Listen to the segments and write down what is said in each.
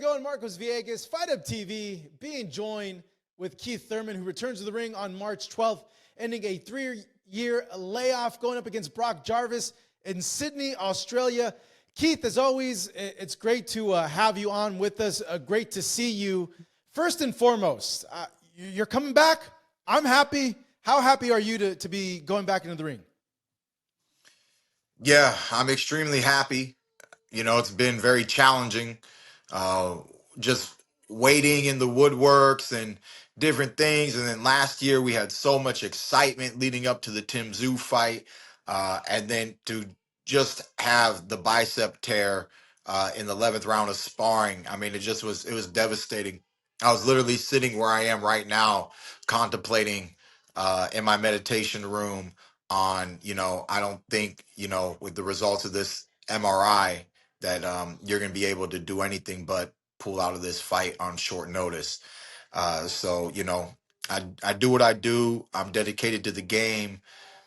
it going? Marcos Villegas, Fight Up TV, being joined with Keith Thurman, who returns to the ring on March 12th, ending a 3-year layoff, going up against Brock Jarvis in Sydney, Australia. Keith, as always, it's great to have you on with us. Great to see you. First and foremost, you're coming back. I'm happy. How happy are you to be going back into the ring? Yeah, I'm extremely happy. It's been very challenging. Uh, just waiting in the woodworks and different things. And then last year we had so much excitement leading up to the Tim Tszyu fight. And then to just have the bicep tear in the 11th round of sparring. I mean, it was devastating. I was literally sitting where I am right now, contemplating in my meditation room on, I don't think, with the results of this MRI that you're going to be able to do anything but pull out of this fight on short notice. So, I do what I do. I'm dedicated to the game.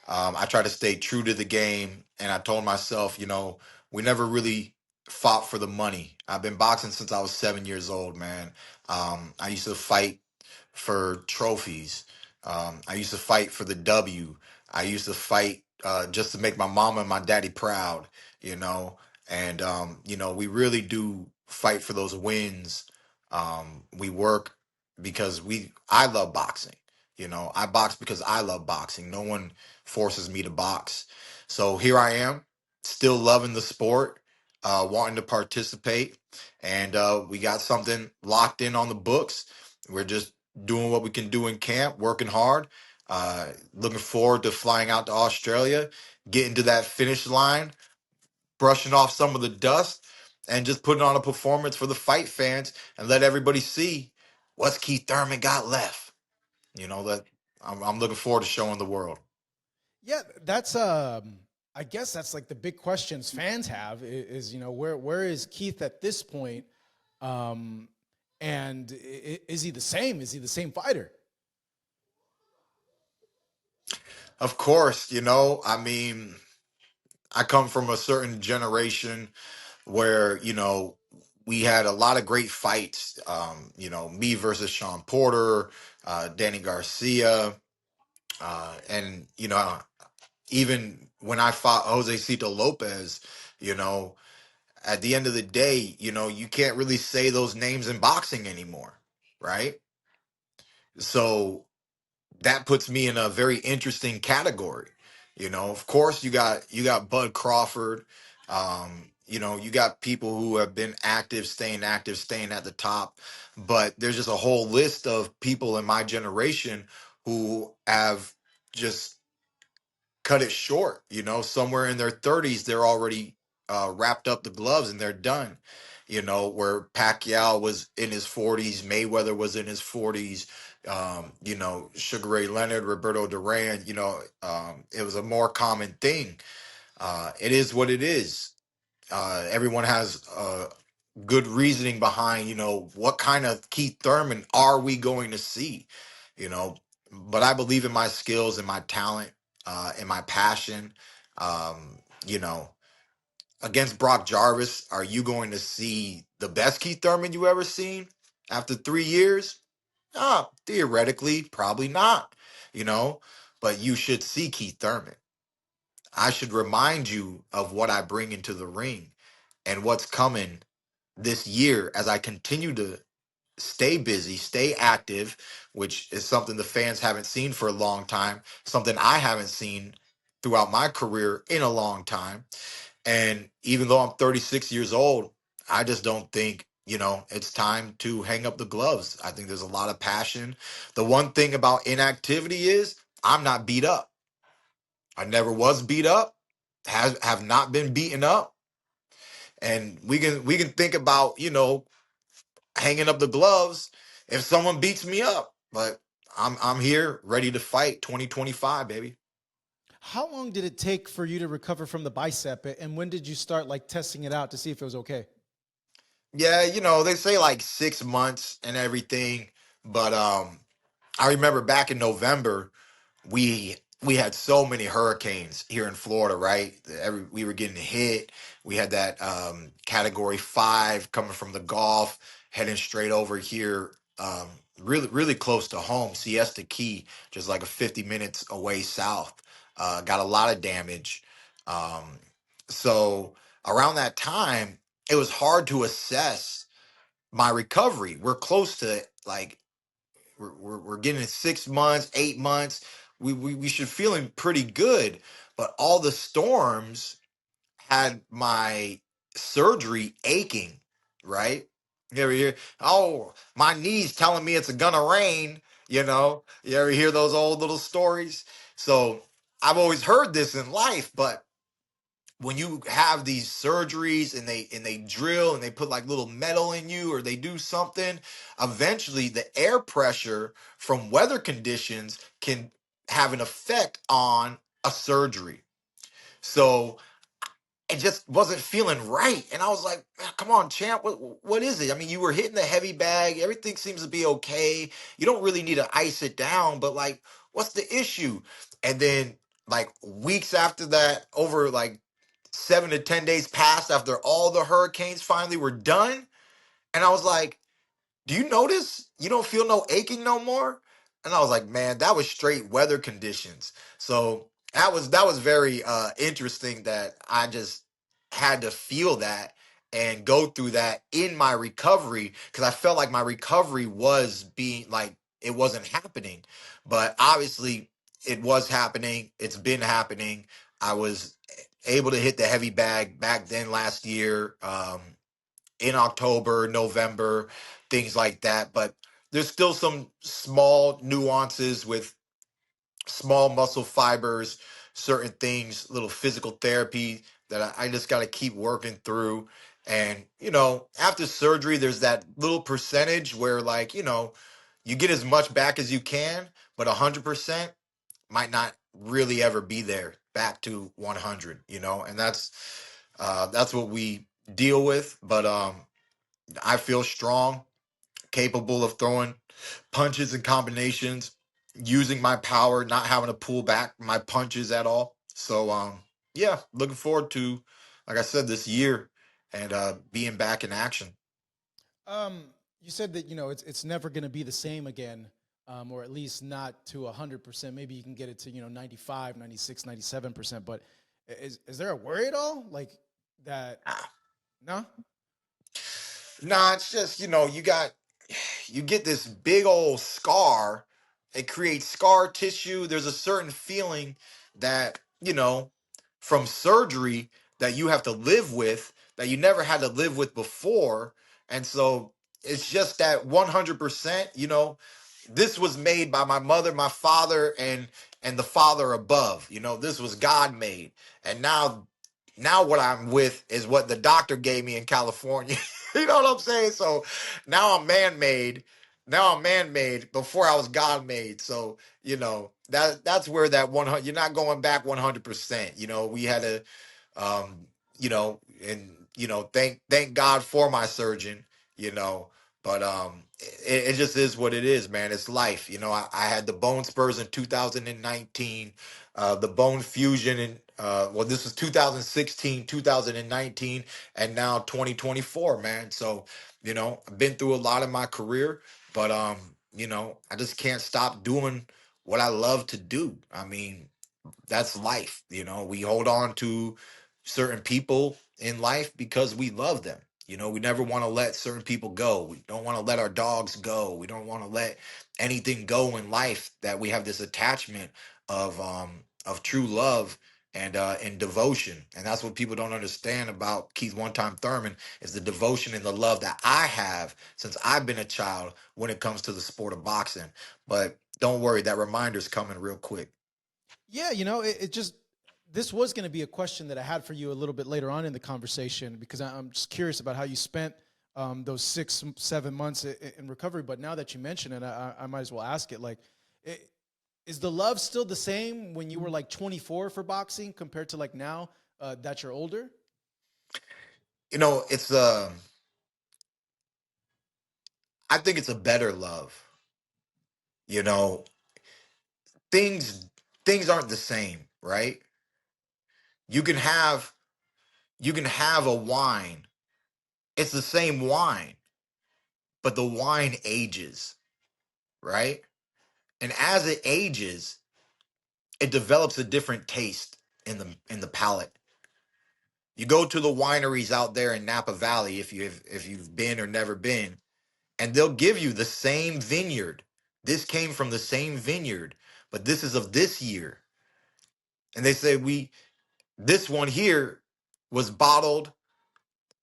I try to stay true to the game. And I told myself, we never really fought for the money. I've been boxing since I was 7 years old, man. I used to fight for trophies. I used to fight for the W. I used to fight just to make my mama and my daddy proud, you know. And we really do fight for those wins. We work because I love boxing. I box because I love boxing. No one forces me to box. So here I am, still loving the sport, wanting to participate, and we got something locked in on the books. We're just doing what we can do in camp, working hard. Looking forward to flying out to Australia, getting to that finish line, brushing off some of the dust, and just putting on a performance for the fight fans and let everybody see what's Keith Thurman got left. That I'm looking forward to showing the world. Yeah, that's I guess that's like the big questions fans have is where is Keith at this point, and is he the same? Is he the same fighter? Of course, I mean, I come from a certain generation where, we had a lot of great fights. Me versus Sean Porter, Danny Garcia, and, even when I fought Jose Cito Lopez, you know, at the end of the day, you can't really say those names in boxing anymore, right? So that puts me in a very interesting category. Of course you got Bud Crawford. You got people who have been active, staying at the top. But there's just a whole list of people in my generation who have just cut it short. Somewhere in their 30s, they're already wrapped up the gloves and they're done. Where Pacquiao was in his 40s, Mayweather was in his 40s, Sugar Ray Leonard, Roberto Duran, it was a more common thing. It is what it is. Everyone has good reasoning behind, what kind of Keith Thurman are we going to see, you know. But I believe in my skills and my talent, and my passion. You know, against Brock Jarvis, are you going to see the best Keith Thurman you ever seen after 3 years? Theoretically, probably not, you know, but you should see Keith Thurman. I should remind you of what I bring into the ring and what's coming this year as I continue to stay busy, stay active, which is something the fans haven't seen for a long time, something I haven't seen throughout my career in a long time. And even though I'm 36 years old, I just don't think, it's time to hang up the gloves. I think there's a lot of passion. The one thing about inactivity is I'm not beat up. I never was beat up, have not been beaten up. And we can think about, hanging up the gloves if someone beats me up. But I'm here ready to fight 2025, baby. How long did it take for you to recover from the bicep, and when did you start like testing it out to see if it was okay? Yeah, they say like 6 months and everything, but I remember back in November we we had so many hurricanes here in Florida, right? We were getting hit. We had that Category 5 coming from the Gulf, heading straight over here, um, really, really close to home. Siesta Key, just like a 50 minutes away south. Got a lot of damage. Um, so around that time, it was hard to assess my recovery. We're close to like we're getting 6 months, 8 months. We should feeling pretty good, but all the storms had my surgery aching. Right? You ever hear? Oh, my knees telling me it's gonna rain. You ever hear those old little stories? So I've always heard this in life, but when you have these surgeries and they drill and they put like little metal in you or they do something, eventually the air pressure from weather conditions can have an effect on a surgery. So it just wasn't feeling right, and I was like, "Man, come on, champ, what is it? I mean, you were hitting the heavy bag, everything seems to be okay, you don't really need to ice it down, but like, what's the issue?" And then like weeks after that, over like 7 to 10 days passed after all the hurricanes finally were done. And I was like, do you notice you don't feel no aching no more? And I was like, man, that was straight weather conditions. So that was very interesting that I just had to feel that and go through that in my recovery because I felt like my recovery was being like it wasn't happening. But obviously it was happening. It's been happening. I was able to hit the heavy bag back then last year. In October, November, things like that. But there's still some small nuances with small muscle fibers, certain things, little physical therapy that I just got to keep working through. And, after surgery, there's that little percentage where, like, you get as much back as you can, but 100% might not really ever be there back to 100, and that's what we deal with. But I feel strong, capable of throwing punches and combinations, using my power, not having to pull back my punches at all. So yeah, looking forward to, like I said, this year and being back in action. Um, you said that it's never going to be the same again, or at least not to 100%. Maybe you can get it to 95, 96, 97%. But is there a worry at all like that? Ah, No. nah, it's just, you get this big old scar. It creates scar tissue. There's a certain feeling that, from surgery that you have to live with that you never had to live with before. And so it's just that 100%, this was made by my mother, my father, and the father above. This was God made. And now what I'm with is what the doctor gave me in California. You know what I'm saying? So now I'm man made. Now I'm man made before I was God made. So, that's where that 100, you're not going back 100%. We had to, and, thank God for my surgeon, you know, but it just is what it is, man. It's life. I had the bone spurs in 2019, the bone fusion in, well, this was 2016, 2019, and now 2024, man. So, I've been through a lot in my career, but I just can't stop doing what I love to do. I mean, that's life. We hold on to certain people in life because we love them. We never want to let certain people go. We don't want to let our dogs go. We don't want to let anything go in life that we have this attachment of true love and devotion. And that's what people don't understand about Keith One Time Thurman is the devotion and the love that I have since I've been a child when it comes to the sport of boxing. But don't worry, that reminder's coming real quick. Yeah, it just this was going to be a question that I had for you a little bit later on in the conversation because I'm just curious about how you spent those 6, 7 months in recovery. But now that you mention it, I might as well ask it. Like, it, is the love still the same when you were like 24 for boxing compared to like now that you're older? It's I think it's a better love. You know, things things aren't the same, right? You can have a wine. It's the same wine, but the wine ages, right? And as it ages, it develops a different taste in the palate. You go to the wineries out there in Napa Valley, if you've been or never been, and they'll give you the same vineyard. This came from the same vineyard, but this is of this year. And they say this one here was bottled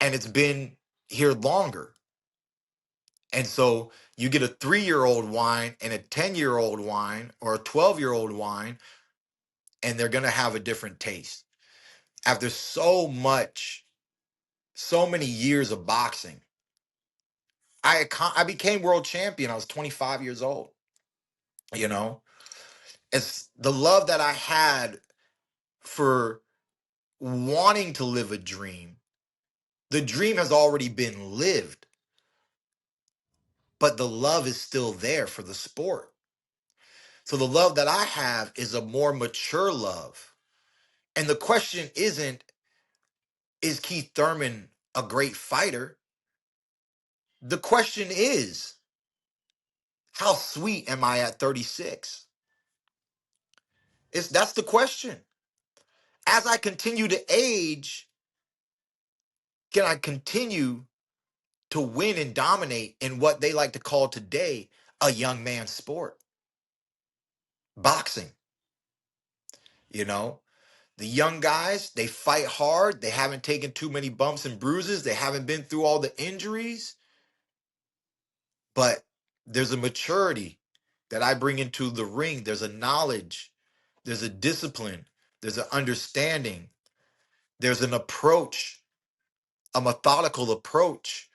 and it's been here longer. And so you get a 3-year-old wine and a 10-year-old wine or a 12-year-old wine, and they're going to have a different taste. After so many years of boxing, I became world champion. I was 25 years old. You know, it's the love that I had for wanting to live a dream. The dream has already been lived, but the love is still there for the sport. So the love that I have is a more mature love. And the question isn't, is Keith Thurman a great fighter? The question is, how sweet am I at 36? That's the question. As I continue to age, can I continue to win and dominate in what they like to call today a young man's sport? Boxing. You know, the young guys, they fight hard. They haven't taken too many bumps and bruises. They haven't been through all the injuries. But there's a maturity that I bring into the ring. There's a knowledge. There's a discipline. There's an understanding. There's an approach, a methodical approach.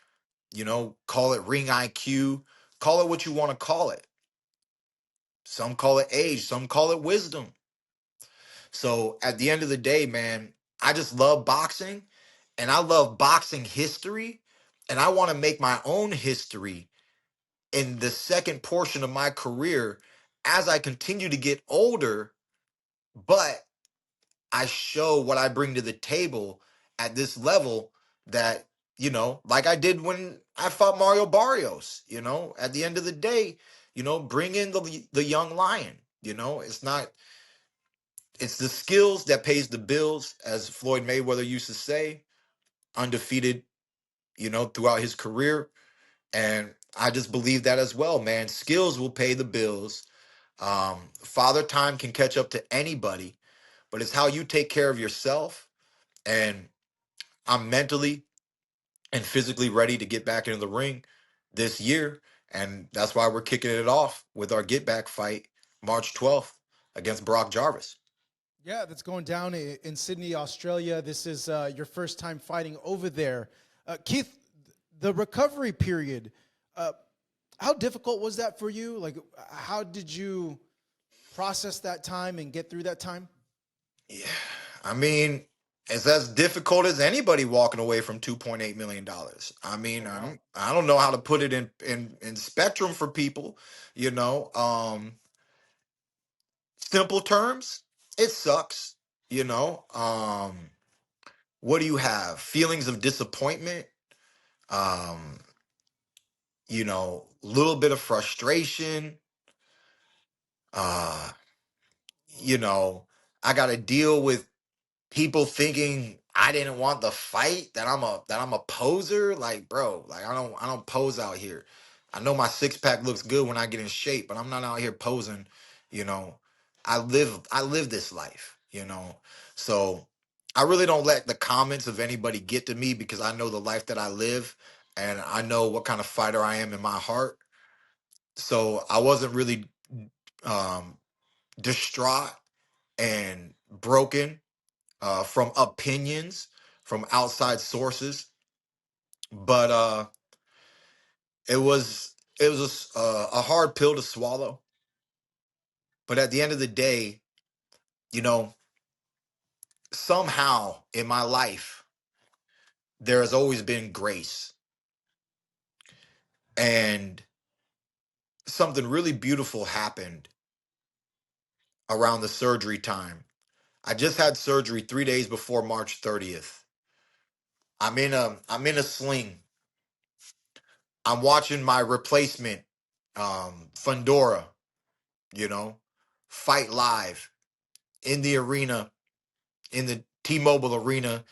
Call it ring IQ, call it what you want to call it. Some call it age, some call it wisdom. So at the end of the day, man, I just love boxing and I love boxing history. And I want to make my own history in the second portion of my career as I continue to get older, but I show what I bring to the table at this level that, like I did when I fought Mario Barrios, at the end of the day, bring in the young lion, it's the skills that pays the bills, as Floyd Mayweather used to say, undefeated, throughout his career. And I just believe that as well, man. Skills will pay the bills. Father time can catch up to anybody, but it's how you take care of yourself. And I'm mentally and physically ready to get back into the ring this year. And that's why we're kicking it off with our get back fight March 12th against Brock Jarvis. Yeah, that's going down in Sydney, Australia. This is your first time fighting over there. Keith, the recovery period, uh, how difficult was that for you? Like, how did you process that time and get through that time? Yeah, I mean, it's as difficult as anybody walking away from $2.8 million. I mean, Oh, wow. I don't know how to put it in spectrum for people. You know, simple terms, it sucks. You know, what do you have? Feelings of disappointment. Um, little bit of frustration. Uh, you know, I got to deal with people thinking I didn't want the fight, that I'm a poser. Like, bro, like I don't pose out here. I know my six pack looks good when I get in shape, but I'm not out here posing, you know. I live this life. So I really don't let the comments of anybody get to me because I know the life that I live and I know what kind of fighter I am in my heart. So I wasn't really um distraught and broken from opinions from outside sources, but it was a hard pill to swallow. But at the end of the day, you know, somehow in my life there has always been grace, and something really beautiful happened around the surgery time. I just had surgery 3 days before March 30th. I'm in a sling. I'm watching my replacement, Fundora, you know, fight live in the arena, in the T-Mobile arena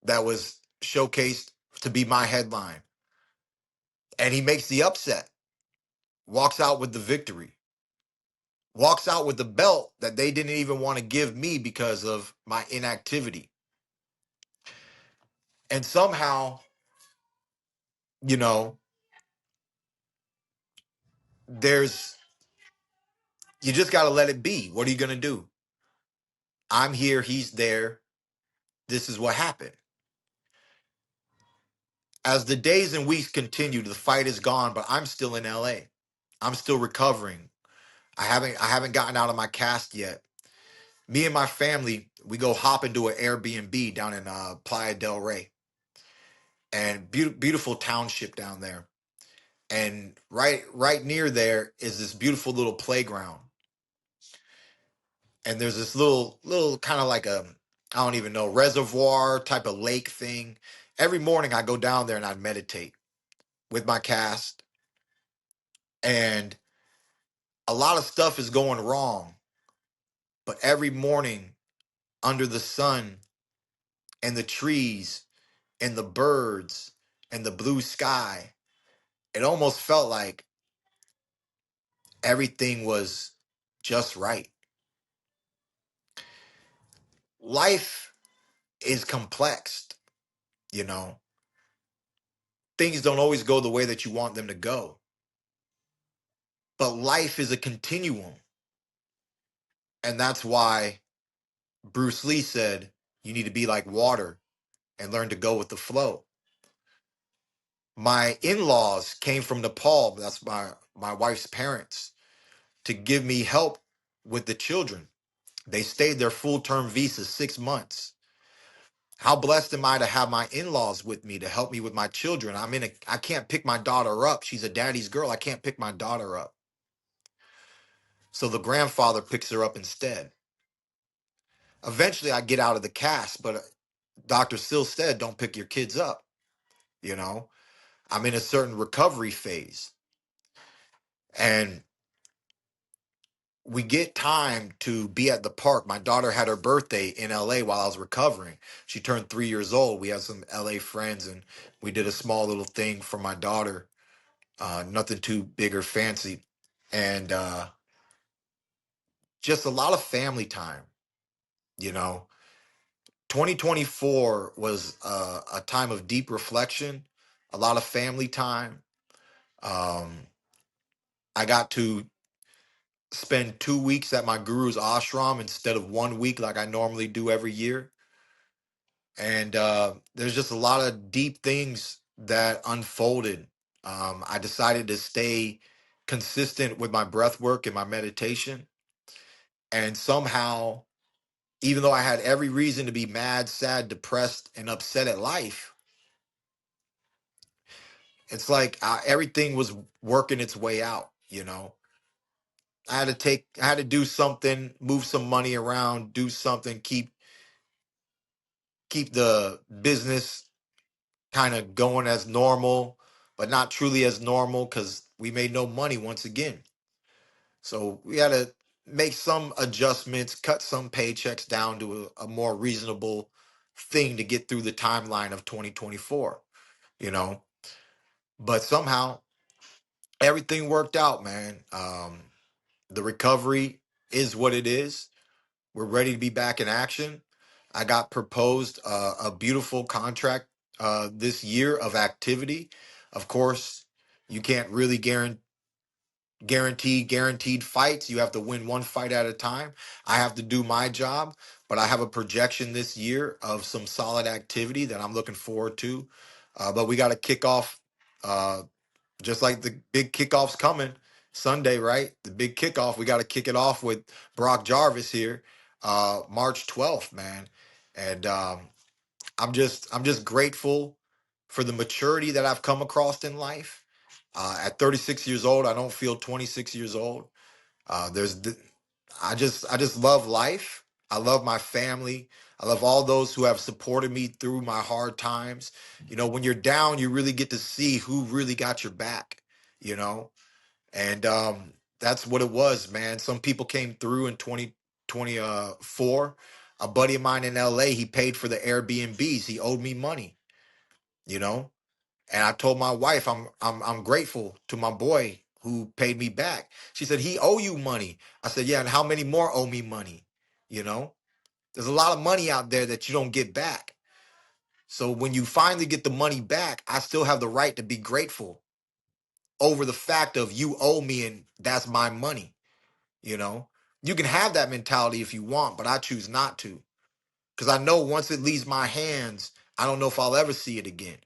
that was showcased to be my headline. And he makes the upset, walks out with the victory, walks out with the belt that they didn't even want to give me because of my inactivity. And somehow, you know, there's, you just got to let it be. What are you going to do? I'm here, he's there. This is what happened. As the days and weeks continue, the fight is gone, but I'm still in LA. I'm still recovering. I haven't gotten out of my cast yet. Me and my family, we go hop into an Airbnb down in Playa del Rey, and beautiful township down there. And right near there is this beautiful little playground. And there's this little kind of like a, I don't even know, reservoir type of lake thing. Every morning I go down there and I meditate with my cast, and a lot of stuff is going wrong. But every morning under the sun and the trees and the birds and the blue sky, it almost felt like everything was just right. Life is complex, you know. Things don't always go the way that you want them to go. But life is a continuum. And that's why Bruce Lee said you need to be like water and learn to go with the flow. My in-laws came from Nepal, that's my wife's parents, to give me help with the children. They stayed their full-term visa 6 months. How blessed am I to have my in-laws with me to help me with my children? I can't pick my daughter up. She's a daddy's girl. I can't pick my daughter up. So the grandfather picks her up instead. Eventually I get out of the cast, but doctor still said, don't pick your kids up. You know, I'm in a certain recovery phase, and we get time to be at the park. My daughter had her birthday in LA while I was recovering. She turned 3 years old. We had some LA friends and we did a small little thing for my daughter. Nothing too big or fancy. And just a lot of family time, you know. 2024 was a time of deep reflection, a lot of family time. Um, I got to spend 2 weeks at my guru's ashram instead of 1 week like I normally do every year. And there's just a lot of deep things that unfolded. I decided to stay consistent with my breath work and my meditation. And somehow, even though I had every reason to be mad, sad, depressed, and upset at life, it's like everything was working its way out, you know. I had to do something, move some money around, do something, keep the business kind of going as normal, but not truly as normal because we made no money once again. So we had to make some adjustments, cut some paychecks down to a more reasonable thing to get through the timeline of 2024, you know. But somehow everything worked out, man. The recovery is what it is. We're ready to be back in action. I got proposed a beautiful contract this year of activity. Of course, you can't really guarantee guaranteed fights. You have to win one fight at a time. I have to do my job, but I have a projection this year of some solid activity that I'm looking forward to. But we got to kick off just like the big kickoff's coming Sunday, right? The big kickoff. We got to kick it off with Brock Jarvis here, March 12th, man. And I'm just grateful for the maturity that I've come across in life. At 36 years old, I don't feel 26 years old. There's I just love life. I love my family. I love all those who have supported me through my hard times. When you're down, you really get to see who really got your back, you know? And that's what it was, man. Some people came through in 2024. A buddy of mine in LA, he paid for the Airbnbs. He owed me money, you know? And I told my wife I'm grateful to my boy who paid me back. She said, "He owe you money." I said, "Yeah, and how many more owe me money?" You know? There's a lot of money out there that you don't get back. So when you finally get the money back, I still have the right to be grateful over the fact of you owe me and that's my money, you know? You can have that mentality if you want, but I choose not to. Because I know once it leaves my hands, I don't know if I'll ever see it again.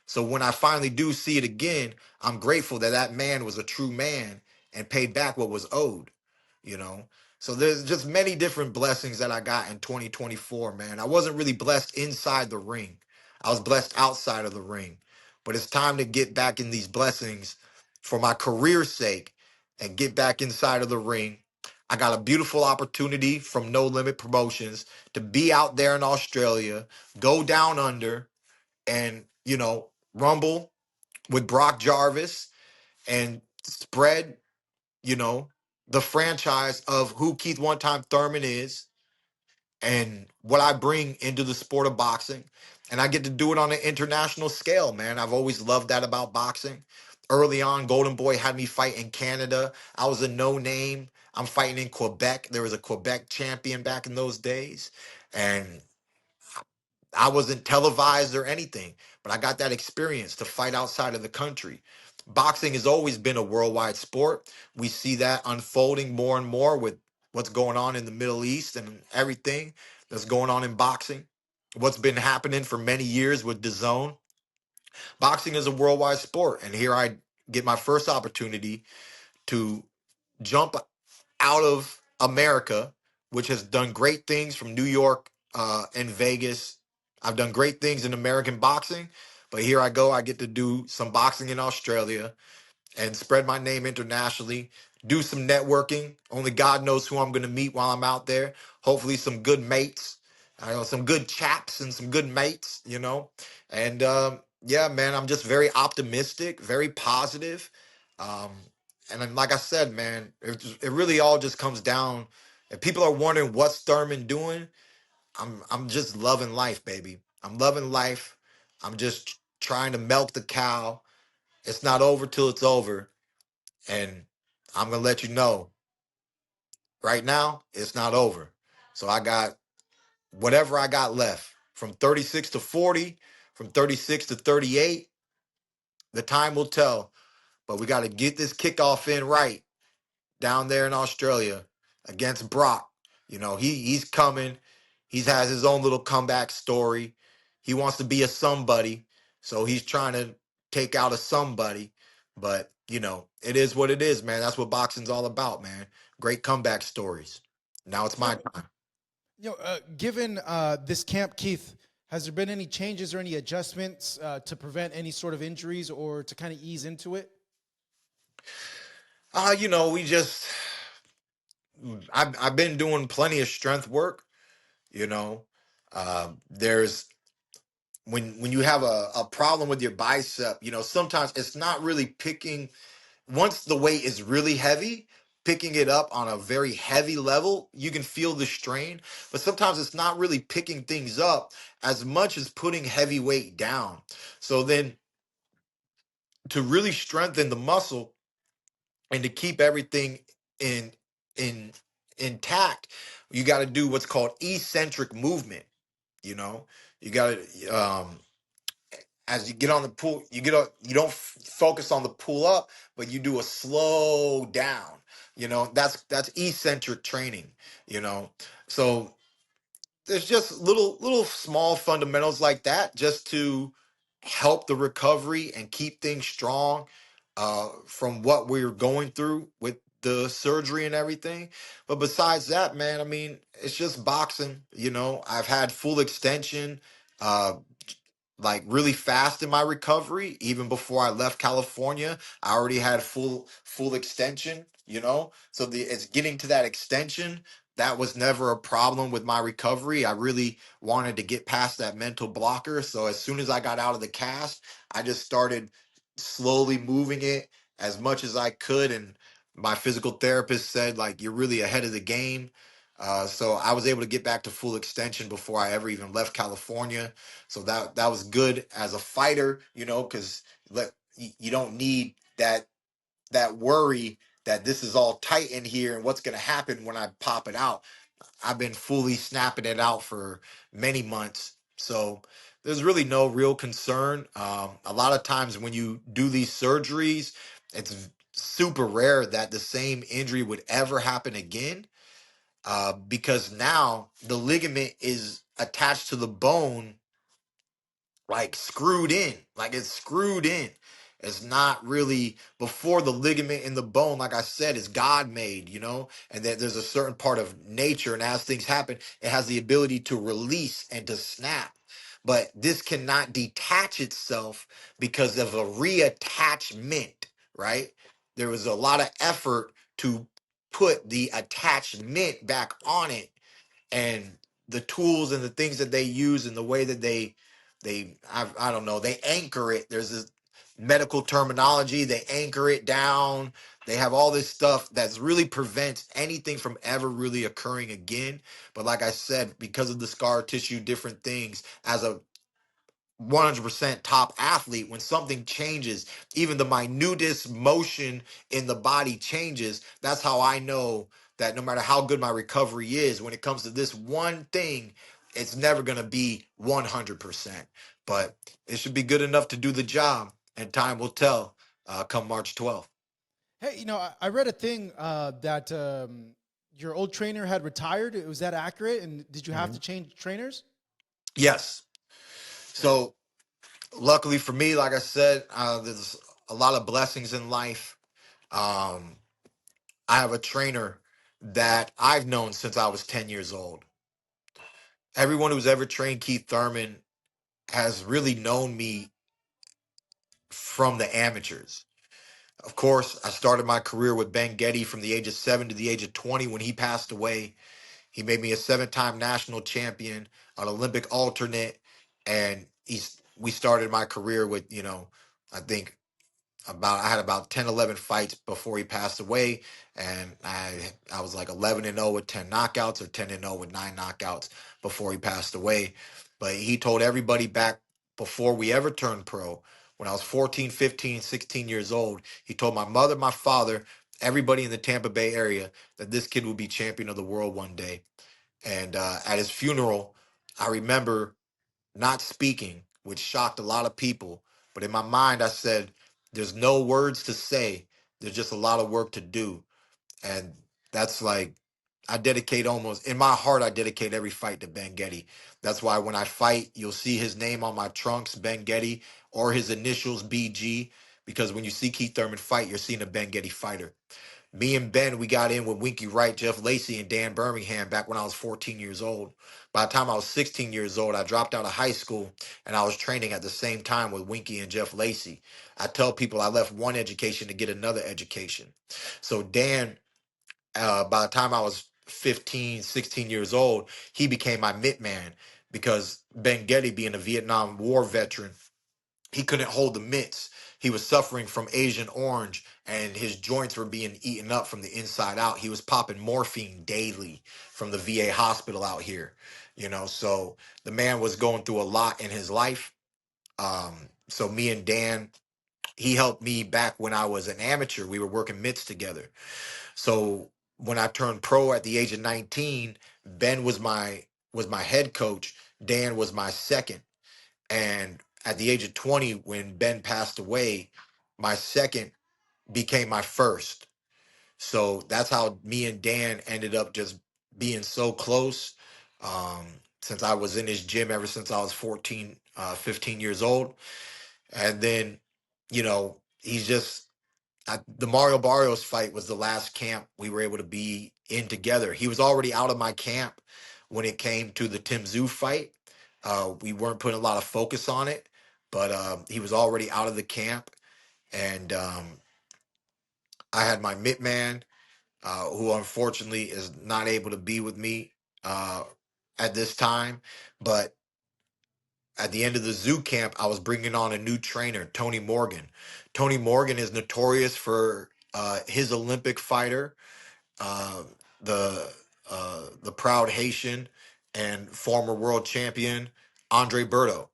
So when I finally do see it again, I'm grateful that that man was a true man and paid back what was owed, you know? So there's just many different blessings that I got in 2024, man. I wasn't really blessed inside the ring. I was blessed outside of the ring. But it's time to get back in these blessings for my career's sake and get back inside of the ring. I got a beautiful opportunity from No Limit Promotions to be out there in Australia, go down under and, rumble with Brock Jarvis and spread, you know, the franchise of who Keith One Time Thurman is and what I bring into the sport of boxing. And I get to do it on an international scale, man. I've always loved that about boxing. Early on, Golden Boy had me fight in Canada. I was a no name. I'm fighting in Quebec. There was a Quebec champion back in those days. And I wasn't televised or anything, but I got that experience to fight outside of the country. Boxing has always been a worldwide sport. We see that unfolding more and more with what's going on in the Middle East and everything that's going on in boxing. What's been happening for many years with DAZN. Boxing is a worldwide sport, and here I get my first opportunity to jump out of America, which has done great things from New York and Vegas. I've done great things in American boxing, but here I go. I get to do some boxing in Australia and spread my name internationally, do some networking. Only God knows who I'm going to meet while I'm out there. Hopefully, some good mates, some good chaps and some good mates, And yeah, man, I'm just very optimistic, very positive. Um, and then, like I said, man, it really all just comes down. If people are wondering what's Thurman doing, I'm just loving life, baby. I'm loving life. I'm just trying to milk the cow. It's not over till it's over. And I'm gonna let you know right now, it's not over. So I got whatever I got left from 36 to 40, from 36 to 38. The time will tell, but we got to get this kickoff in right down there in Australia against Brock. He's coming. He has his own little comeback story. He wants to be a somebody, so he's trying to take out a somebody. But it is what it is, man. That's what boxing's all about, man. Great comeback stories. Now it's my So, time. given this camp, Keith, has there been any changes or any adjustments to prevent any sort of injuries or to kind of ease into it? We just I've been doing plenty of strength work. You know, there's when you have a problem with your bicep, sometimes it's not really picking once the weight is really heavy, picking it up on a very heavy level, you can feel the strain, but sometimes it's not really picking things up as much as putting heavy weight down. So then to really strengthen the muscle and to keep everything in in intact, you got to do what's called eccentric movement, you know. You got to as you get on the pull, you don't focus on the pull up, but you do a slow down. That's eccentric training. You know, so there's just little small fundamentals like that just to help the recovery and keep things strong from what we're going through with the surgery and everything. But besides that, man, I mean, it's just boxing. I've had full extension. Uh, like really fast in my recovery. Even before I left California, I already had full extension, you know? So it's getting to that extension that was never a problem with my recovery. I really wanted to get past that mental blocker. So as soon as I got out of the cast, I just started slowly moving it as much as I could. And my physical therapist said, like, you're really ahead of the game. So I was able to get back to full extension before I ever even left California. So that was good as a fighter, you know, because you don't need that worry that this is all tight in here and what's going to happen when I pop it out. I've been fully snapping it out for many months. So there's really no real concern. A lot of times when you do these surgeries, it's super rare that the same injury would ever happen again, because now the ligament is attached to the bone, like screwed in, like it's screwed in. It's not really before the ligament in the bone, like I said, is God made, you know, and that there's a certain part of nature. And as things happen, it has the ability to release and to snap. But this cannot detach itself because of a reattachment, right? There was a lot of effort to put the attachment back on it, and the tools and the things that they use and the way that I don't know, they anchor it. There's this medical terminology, they anchor it down. They have all this stuff that's really prevents anything from ever really occurring again. But like I said, because of the scar tissue, different things, as a 100% top athlete, when something changes, even the minutest motion in the body changes, that's how I know that no matter how good my recovery is, when it comes to this one thing, it's never going to be 100%. But it should be good enough to do the job, and time will tell, come March 12th. Hey, I read a thing that your old trainer had retired. Was that accurate? And did you have Mhm. to change trainers? Yes. So luckily for me, like I said, there's a lot of blessings in life. Um, I have a trainer that I've known since I was 10 years old. Everyone who's ever trained Keith Thurman has really known me from the amateurs. Of course, I started my career with Ben Getty from the age of 7 to the age of 20 when he passed away. He made me a 7-time national champion, an Olympic alternate, and we started my career with, I think I had about 10, 11 fights before he passed away, and I was like 11-0 with 10 knockouts, or 10-0 with 9 knockouts before he passed away. But he told everybody back before we ever turned pro, when I was 14, 15, 16 years old, he told my mother, my father, everybody in the Tampa Bay area, that this kid would be champion of the world one day. And at his funeral, I remember not speaking, which shocked a lot of people. But in my mind, I said, there's no words to say. There's just a lot of work to do. And that's like, I dedicate almost, in my heart, I dedicate every fight to Ben Getty. That's why when I fight, you'll see his name on my trunks, Ben Getty, or his initials, BG. Because when you see Keith Thurman fight, you're seeing a Ben Getty fighter. Me and Ben, we got in with Winky Wright, Jeff Lacey, and Dan Birmingham back when I was 14 years old. By the time I was 16 years old, I dropped out of high school and I was training at the same time with Winky and Jeff Lacey. I tell people I left one education to get another education. So Dan, by the time I was 15, 16 years old, he became my mitt man, because Ben Getty, being a Vietnam War veteran, he couldn't hold the mitts. He was suffering from Asian orange and his joints were being eaten up from the inside out. He was popping morphine daily from the VA hospital out here. So the man was going through a lot in his life. So me and Dan, he helped me back when I was an amateur. We were working mitts together. So when I turned pro at the age of 19, Ben was my head coach. Dan was my second. And at the age of 20, when Ben passed away, my second became my first. So that's how me and Dan ended up just being so close. Since I was in his gym ever since I was 14, 15 years old. And then, he's just, the Mario Barrios fight was the last camp we were able to be in together. He was already out of my camp when it came to the Tim Tszyu fight. We weren't putting a lot of focus on it, but he was already out of the camp, and I had my mitt man, who unfortunately is not able to be with me uh, at this time. But at the end of the zoo camp, I was bringing on a new trainer, Tony Morgan. Tony Morgan is notorious for his Olympic fighter, uh, the the proud Haitian and former world champion Andre Berto.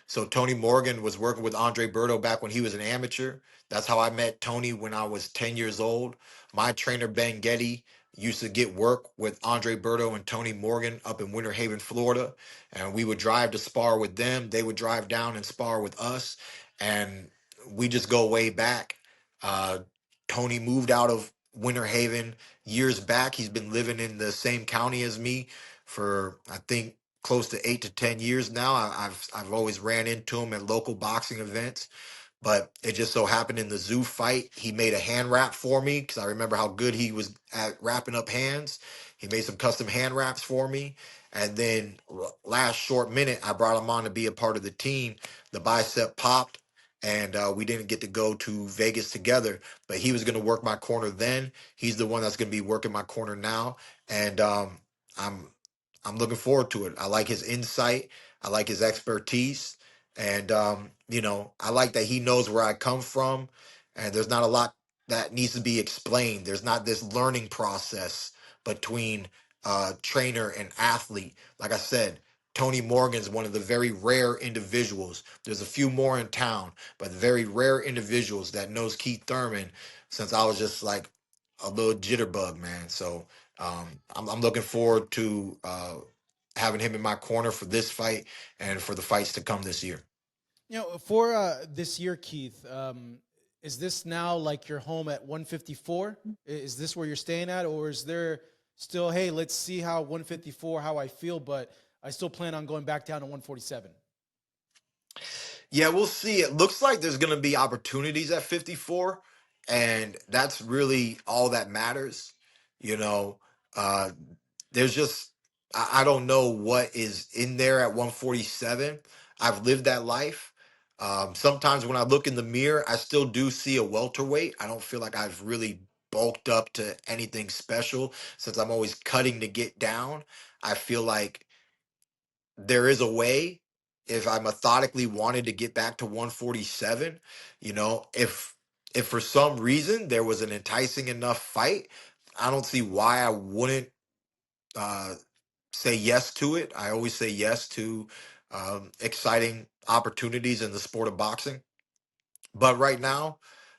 So Tony Morgan was working with Andre Berto back when he was an amateur. That's how I met Tony when I was 10 years old. My trainer Ben Getty used to get work with Andre Berto and Tony Morgan up in Winter Haven, Florida, and we would drive to spar with them. They would drive down and spar with us, and we just go way back. Uh, Tony moved out of Winter Haven years back. He's been living in the same county as me for, I think, close to 8 to 10 years now. I've always ran into him at local boxing events, but it just so happened in the zoo fight, he made a hand wrap for me because I remember how good he was at wrapping up hands. He made some custom hand wraps for me. And then last short minute, I brought him on to be a part of the team. The bicep popped, and we didn't get to go to Vegas together. But he was going to work my corner then. He's the one that's going to be working my corner now, and I'm I'm looking forward to it. I like his insight. I like his expertise. And I like that he knows where I come from, and there's not a lot that needs to be explained. There's not this learning process between trainer and athlete. Like I said, Tony Morgan's one of the very rare individuals. There's a few more in town, but very rare individuals that knows Keith Thurman since I was just like a little jitterbug, man. So I'm looking forward to having him in my corner for this fight and for the fights to come this year. For this year, Keith, is this now like your home at 154? Is this where you're staying at, or is there still, hey, let's see how 154, how I feel, but I still plan on going back down to 147? Yeah, we'll see. It looks like there's going to be opportunities at 54, and that's really all that matters. You know, uh, there's just, I don't know what is in there at 147. I've lived that life. Sometimes when I look in the mirror, I still do see a welterweight. I don't feel like I've really bulked up to anything special since I'm always cutting to get down. I feel like there is a way if I methodically wanted to get back to 147, if for some reason there was an enticing enough fight, I don't see why I wouldn't uh, say yes to it. I always say yes to exciting opportunities in the sport of boxing. But right now,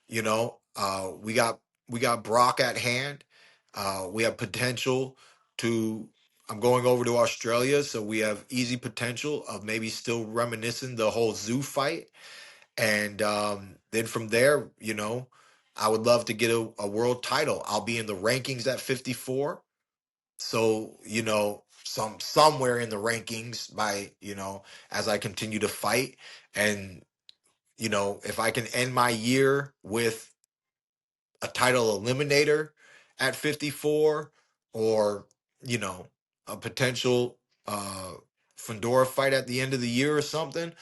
we got Brock at hand. We have potential to. I'm going over to Australia, so we have easy potential of maybe still reminiscing the whole zoo fight, and then from there, I would love to get a world title. I'll be in the rankings at 54, so somewhere in the rankings by as I continue to fight, and if I can end my year with a title eliminator at 54, or, you know, a potential uh Fedora fight at the end of the year or something,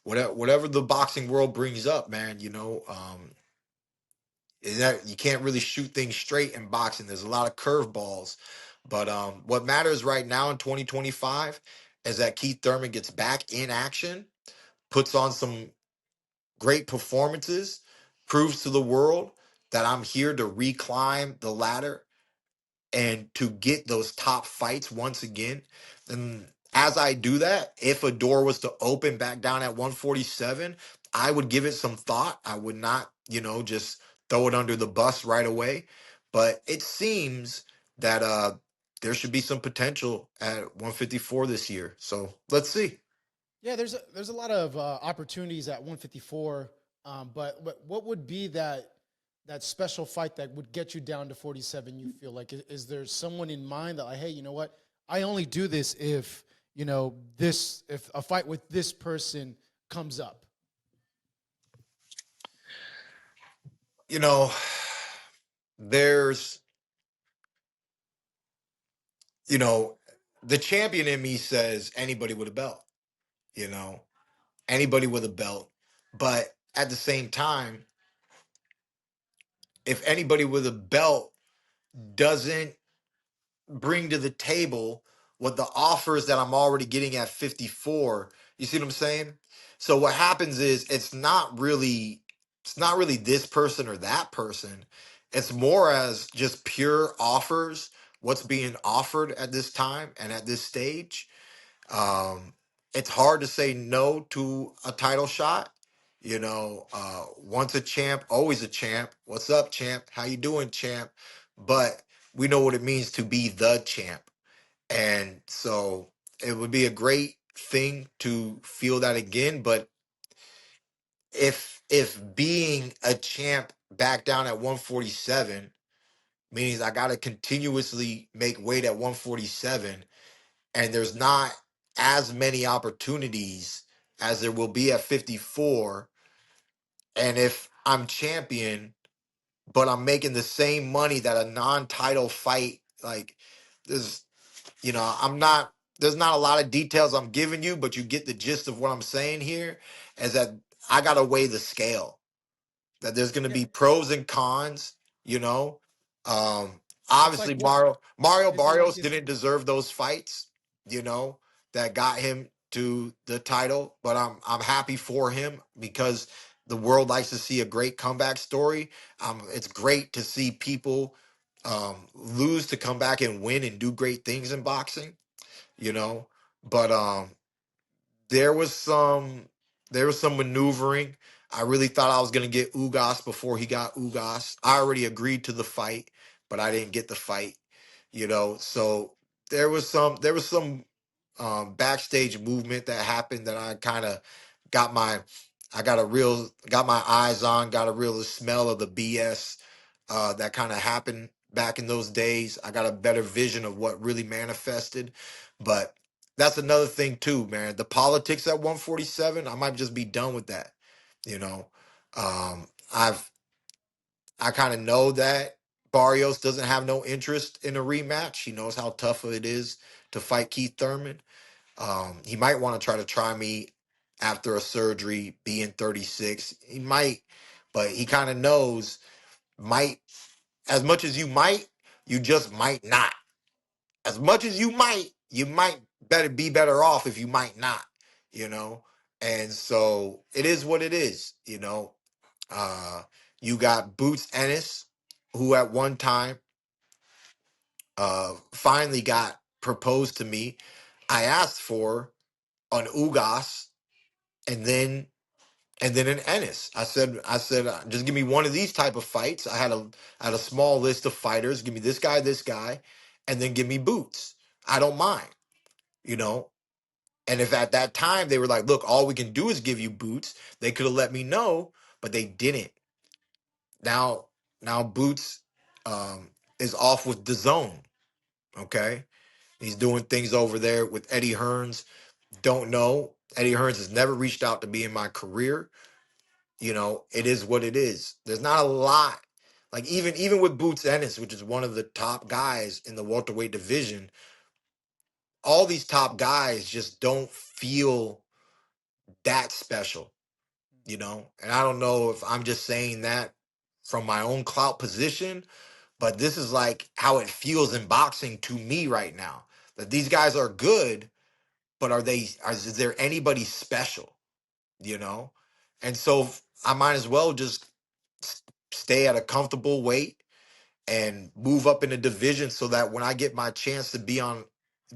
whatever the boxing world brings up, man, is that you can't really shoot things straight in boxing. There's a lot of curveballs. But what matters right now in 2025 is that Keith Thurman gets back in action, puts on some great performances, proves to the world that I'm here to reclimb the ladder and to get those top fights once again. And as I do that, if a door was to open back down at 147, I would give it some thought. I would not, just throw it under the bus right away. But it seems that there should be some potential at 154 this year. So let's see. Yeah, there's a lot of opportunities at 154, but what would be that special fight that would get you down to 47? You feel like is there someone in mind that like, hey, you know what? I only do this if this if a fight with this person comes up. You know, there's, you know, the champion in me says anybody with a belt, you know, anybody with a belt. But at the same time, if anybody with a belt doesn't bring to the table what the offers that I'm already getting at 54, you see what I'm saying? So what happens is it's not really this person or that person. It's more as just pure offers, what's being offered at this time and at this stage. Um, it's hard to say no to a title shot. Once a champ, always a champ. What's up, champ? How you doing, champ? But we know what it means to be the champ. And so it would be a great thing to feel that again. But if being a champ back down at 147 means I gotta continuously make weight at 147, and there's not as many opportunities as there will be at 54. And if I'm champion, but I'm making the same money that a non-title fight, like there's, I'm not, there's not a lot of details I'm giving you, but you get the gist of what I'm saying here is that I got to weigh the scale, that there's going to Yeah, be pros and cons, you know. Um, it's like Obviously what Mario it's like Barrios if didn't deserve those fights, you know, that got him to the title, but I'm happy for him because the world likes to see a great comeback story. It's great to see people lose to come back and win and do great things in boxing, you know. But there was some there was some maneuvering. I really thought I was gonna get Ugas before he got Ugas. I already agreed to the fight, but I didn't get the fight. So there was some backstage movement that happened that I kind of got my got my eyes on, got a real smell of the BS that kind of happened back in those days. I got a better vision of what really manifested, but that's another thing too, man. The politics at 147, I might just be done with that. You know, I kind of know that Barrios doesn't have no interest in a rematch. He knows how tough it is to fight Keith Thurman. He might want to try me after a surgery, being 36. He might, but he kind of knows might as much as you might, you just might not. As much as you might better be better off if you might not, you know. And so it is what it is. Uh, you got Boots Ennis, who at one time finally got proposed to me. I asked for an Ugas and then an Ennis. I said, just give me one of these type of fights. I had a small list of fighters. Give me this guy, and then give me Boots. I don't mind, you know. And if at that time they were like, look, all we can do is give you Boots, they could have let me know, but they didn't. Now Boots is off with the zone. Okay, he's doing things over there with Eddie Hearns. Don't know. Eddie Hearns has never reached out to me in my career. It is what it is. There's not a lot. Like even with Boots Ennis, which is one of the top guys in the welterweight division, all these top guys just don't feel that special, you know? And I don't know if I'm just saying that from my own clout position, but this is like how it feels in boxing to me right now. That these guys are good, but is there anybody special, you know? And so I might as well just stay at a comfortable weight and move up in the division so that when I get my chance to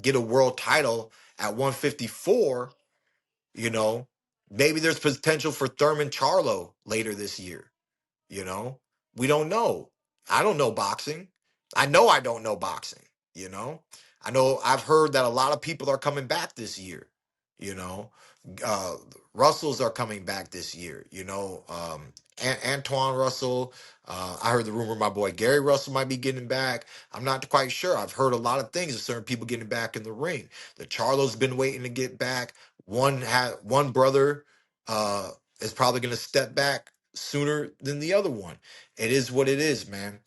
get a world title at 154, you know, maybe there's potential for Thurman Charlo later this year. You know, we don't know. I don't know boxing. I know I don't know boxing. You know, I know I've heard that a lot of people are coming back this year. You know, uh, Russells are coming back this year. Antoine Russell. I heard the rumor my boy Gary Russell might be getting back. I'm not quite sure. I've heard a lot of things of certain people getting back in the ring. The Charlo's been waiting to get back. One brother is probably going to step back sooner than the other one. It is what it is, man.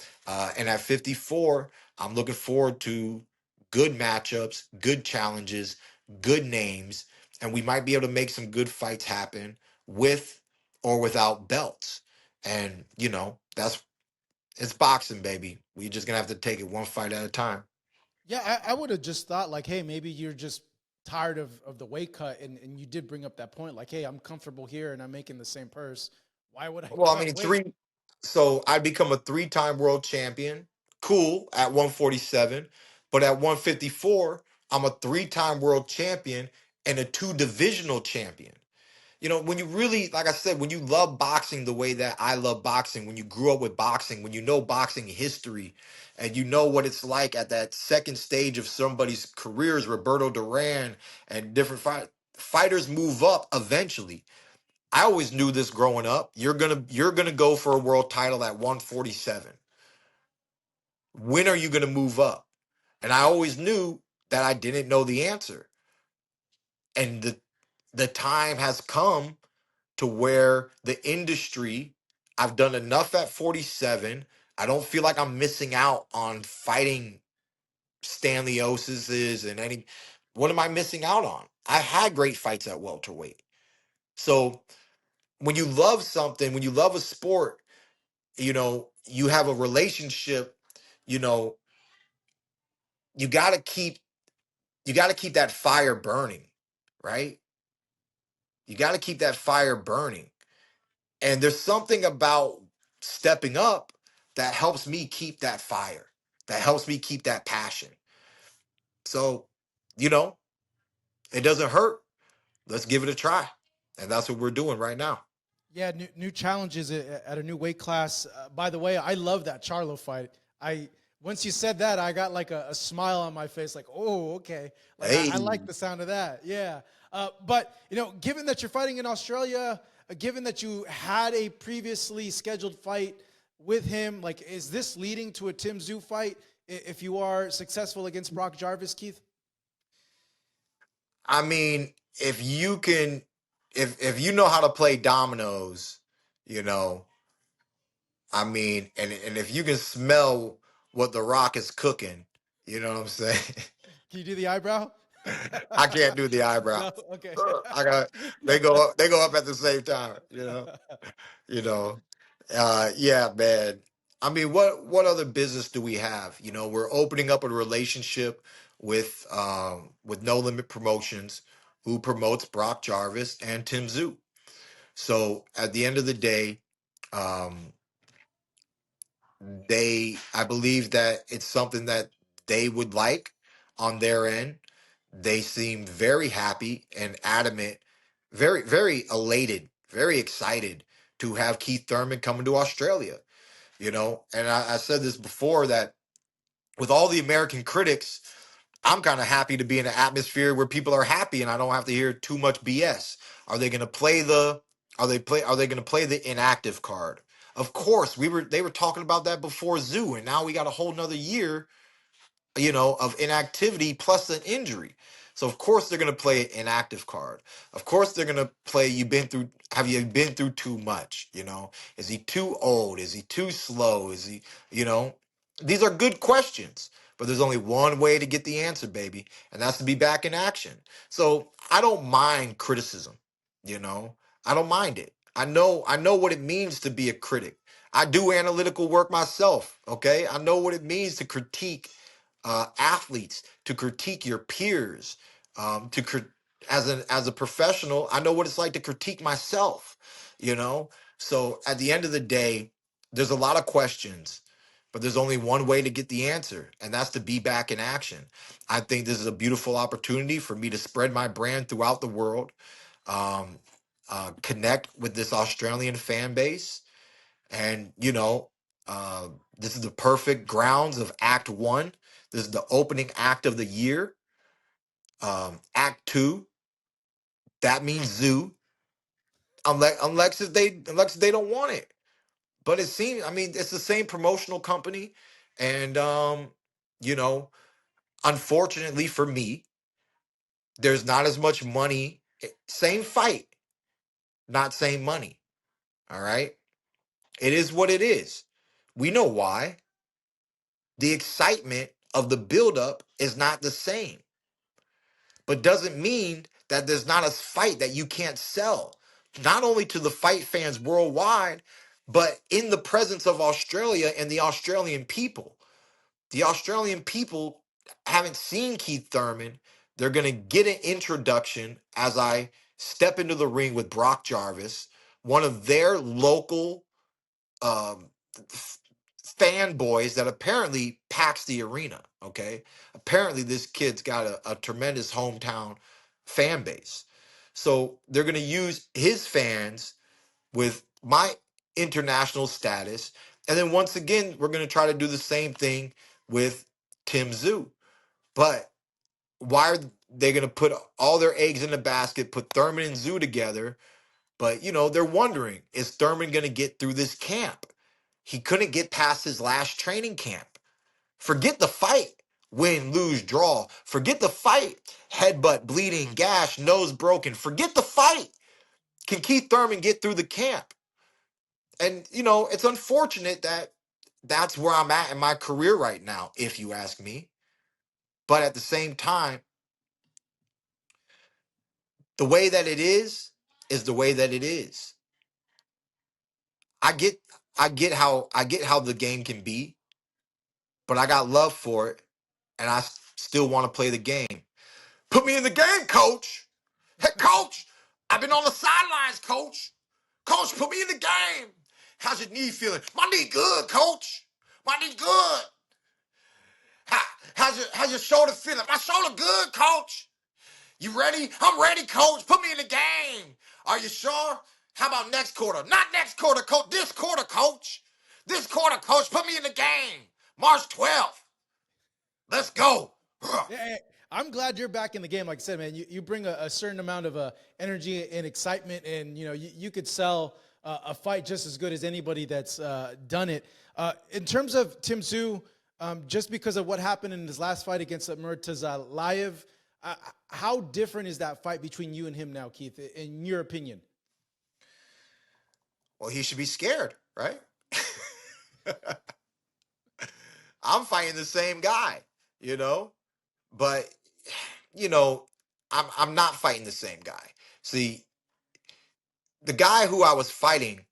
And at 54, I'm looking forward to good matchups, good challenges, good names, and we might be able to make some good fights happen with or without belts. And that's it's boxing, baby. We just gonna have to take it one fight at a time. Yeah, I would have just thought like, hey, maybe you're just tired of the weight cut, and you did bring up that point, like, hey, I'm comfortable here and I'm making the same purse. Why would I Well, I cut mean, weight? so I become a three-time world champion. Cool at 147, but at 154, I'm a three-time world champion and a two divisional champion. When you really, like I said, when you love boxing the way that I love boxing, when you grew up with boxing, when you know boxing history, and you know what it's like at that second stage of somebody's careers, Roberto Duran and different fighters move up eventually. I always knew this growing up. You're gonna go for a world title at 147. When are you gonna move up? And I always knew that I didn't know the answer. And the time has come to where the industry, I've done enough at 47. I don't feel like I'm missing out on fighting Stanley Osises and any. What am I missing out on? I had great fights at welterweight. So when you love something, when you love a sport, you have a relationship, you know, you got to keep that fire burning, right? You got to keep that fire burning. And there's something about stepping up that helps me keep that fire, that helps me keep that passion. So, you know, it doesn't hurt. Let's give it a try. And that's what we're doing right now. Yeah, new challenges at a new weight class. By the way, I love that Charlo fight. I Once you said that, I got like a smile on my face, like, oh, okay. Like I like Hey, the sound of that. Yeah, but given that you're fighting in Australia, given that you had a previously scheduled fight with him, like, is this leading to a Tim Tszyu fight if you are successful against Brock Jarvis, Keith? I mean, if you can, if you know how to play dominoes, you know, I mean, and if you can smell what the Rock is cooking, you know what I'm saying? Can you do the eyebrow? I can't do the eyebrows. No, okay. I got they go up at the same time, you know. You know. Yeah, man. I mean, what other business do we have? We're opening up a relationship with No Limit Promotions, who promotes Brock Jarvis and Tim Tszyu. So at the end of the day, um, I believe that it's something that they would like on their end. They seemed very happy and adamant, very, very elated, very excited to have Keith Thurman coming to Australia. And I said this before, that with all the American critics, I'm kind of happy to be in an atmosphere where people are happy and I don't have to hear too much BS. Are they going to play the are they going to play the inactive card? Of course, they were talking about that before Zoo, and now we got a whole nother year, of inactivity plus an injury. So of course they're going to play an inactive card. Of course they're going to play have you been through too much, Is he too old? Is he too slow? Is he, you know? These are good questions, but there's only one way to get the answer, baby, and that's to be back in action. So I don't mind criticism, you know? I don't mind it. I know what it means to be a critic. I do analytical work myself, okay? I know what it means to critique athletes, to critique your peers, as a professional. I know what it's like to critique myself. You know, so at the end of the day, there's a lot of questions, but there's only one way to get the answer, and that's to be back in action. I think this is a beautiful opportunity for me to spread my brand throughout the world, um, connect with this Australian fan base, and uh, this is the perfect grounds of Act One. This is the opening act of the year. Act Two, that means Zoo, unless they don't want it. But it seems, I mean, it's the same promotional company, and you know, unfortunately for me, there's not as much money. Same fight, not same money. All right, it is what it is. We know why. The excitement of the buildup is not the same, but doesn't mean that there's not a fight that you can't sell, not only to the fight fans worldwide, but in the presence of Australia and the Australian people. The Australian people haven't seen Keith Thurman. They're going to get an introduction as I step into the ring with Brock Jarvis, one of their local um, fanboys that apparently packs the arena. Okay. Apparently, this kid's got a tremendous hometown fan base. So they're going to use his fans with my international status. And then once again, we're going to try to do the same thing with Tim Tszyu. But why are they going to put all their eggs in the basket, put Thurman and Tszyu together? But, they're wondering, is Thurman going to get through this camp? He couldn't get past his last training camp. Forget the fight. Win, lose, draw. Forget the fight. Headbutt, bleeding, gash, nose broken. Forget the fight. Can Keith Thurman get through the camp? And, it's unfortunate that that's where I'm at in my career right now, if you ask me. But at the same time, the way that it is the way that it is. I get I get how the game can be, but I got love for it and I still want to play the game. Put me in the game, coach. Hey, coach, I've been on the sidelines, coach. Coach, put me in the game. How's your knee feeling? My knee good, coach. My knee good. How's your shoulder feeling? My shoulder good, coach. You ready? I'm ready, coach. Put me in the game. Are you sure? How about next quarter? Not next quarter, coach. This quarter, coach. This quarter, coach. Put me in the game. March 12th. Let's go. Yeah, I'm glad you're back in the game. Like I said, man, you bring a certain amount of energy and excitement, and you could sell a fight just as good as anybody that's done it. In terms of Tim Tszyu, just because of what happened in his last fight against Murtazalayev, how different is that fight between you and him now, Keith, in your opinion? Well, he should be scared, right? I'm fighting the same guy, but I'm not fighting the same guy. See, the guy who I was fighting,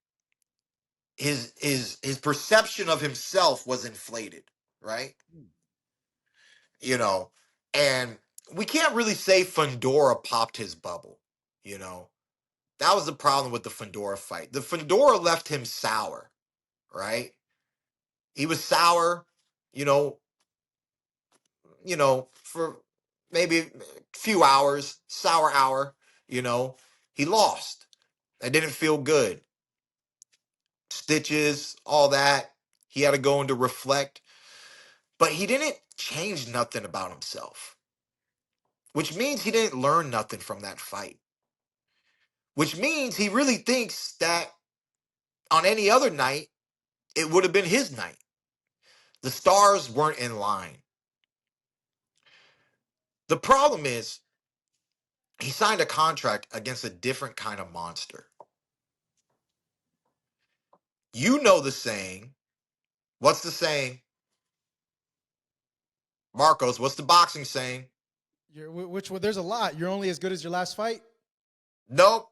his perception of himself was inflated, right? You know, and we can't really say Fundora popped his bubble, you know. That was the problem with the Fundora fight. The Fundora left him sour, right? He was sour, you know, for maybe a few hours, sour hour, you know. He lost. That didn't feel good. Stitches, all that. He had to go into reflect. But he didn't change nothing about himself, which means he didn't learn nothing from that fight, which means he really thinks that on any other night, it would have been his night. The stars weren't in line. The problem is he signed a contract against a different kind of monster. You know the saying. What's the saying? Marcos, what's the boxing saying? Which one? There's a lot. You're only as good as your last fight. Nope.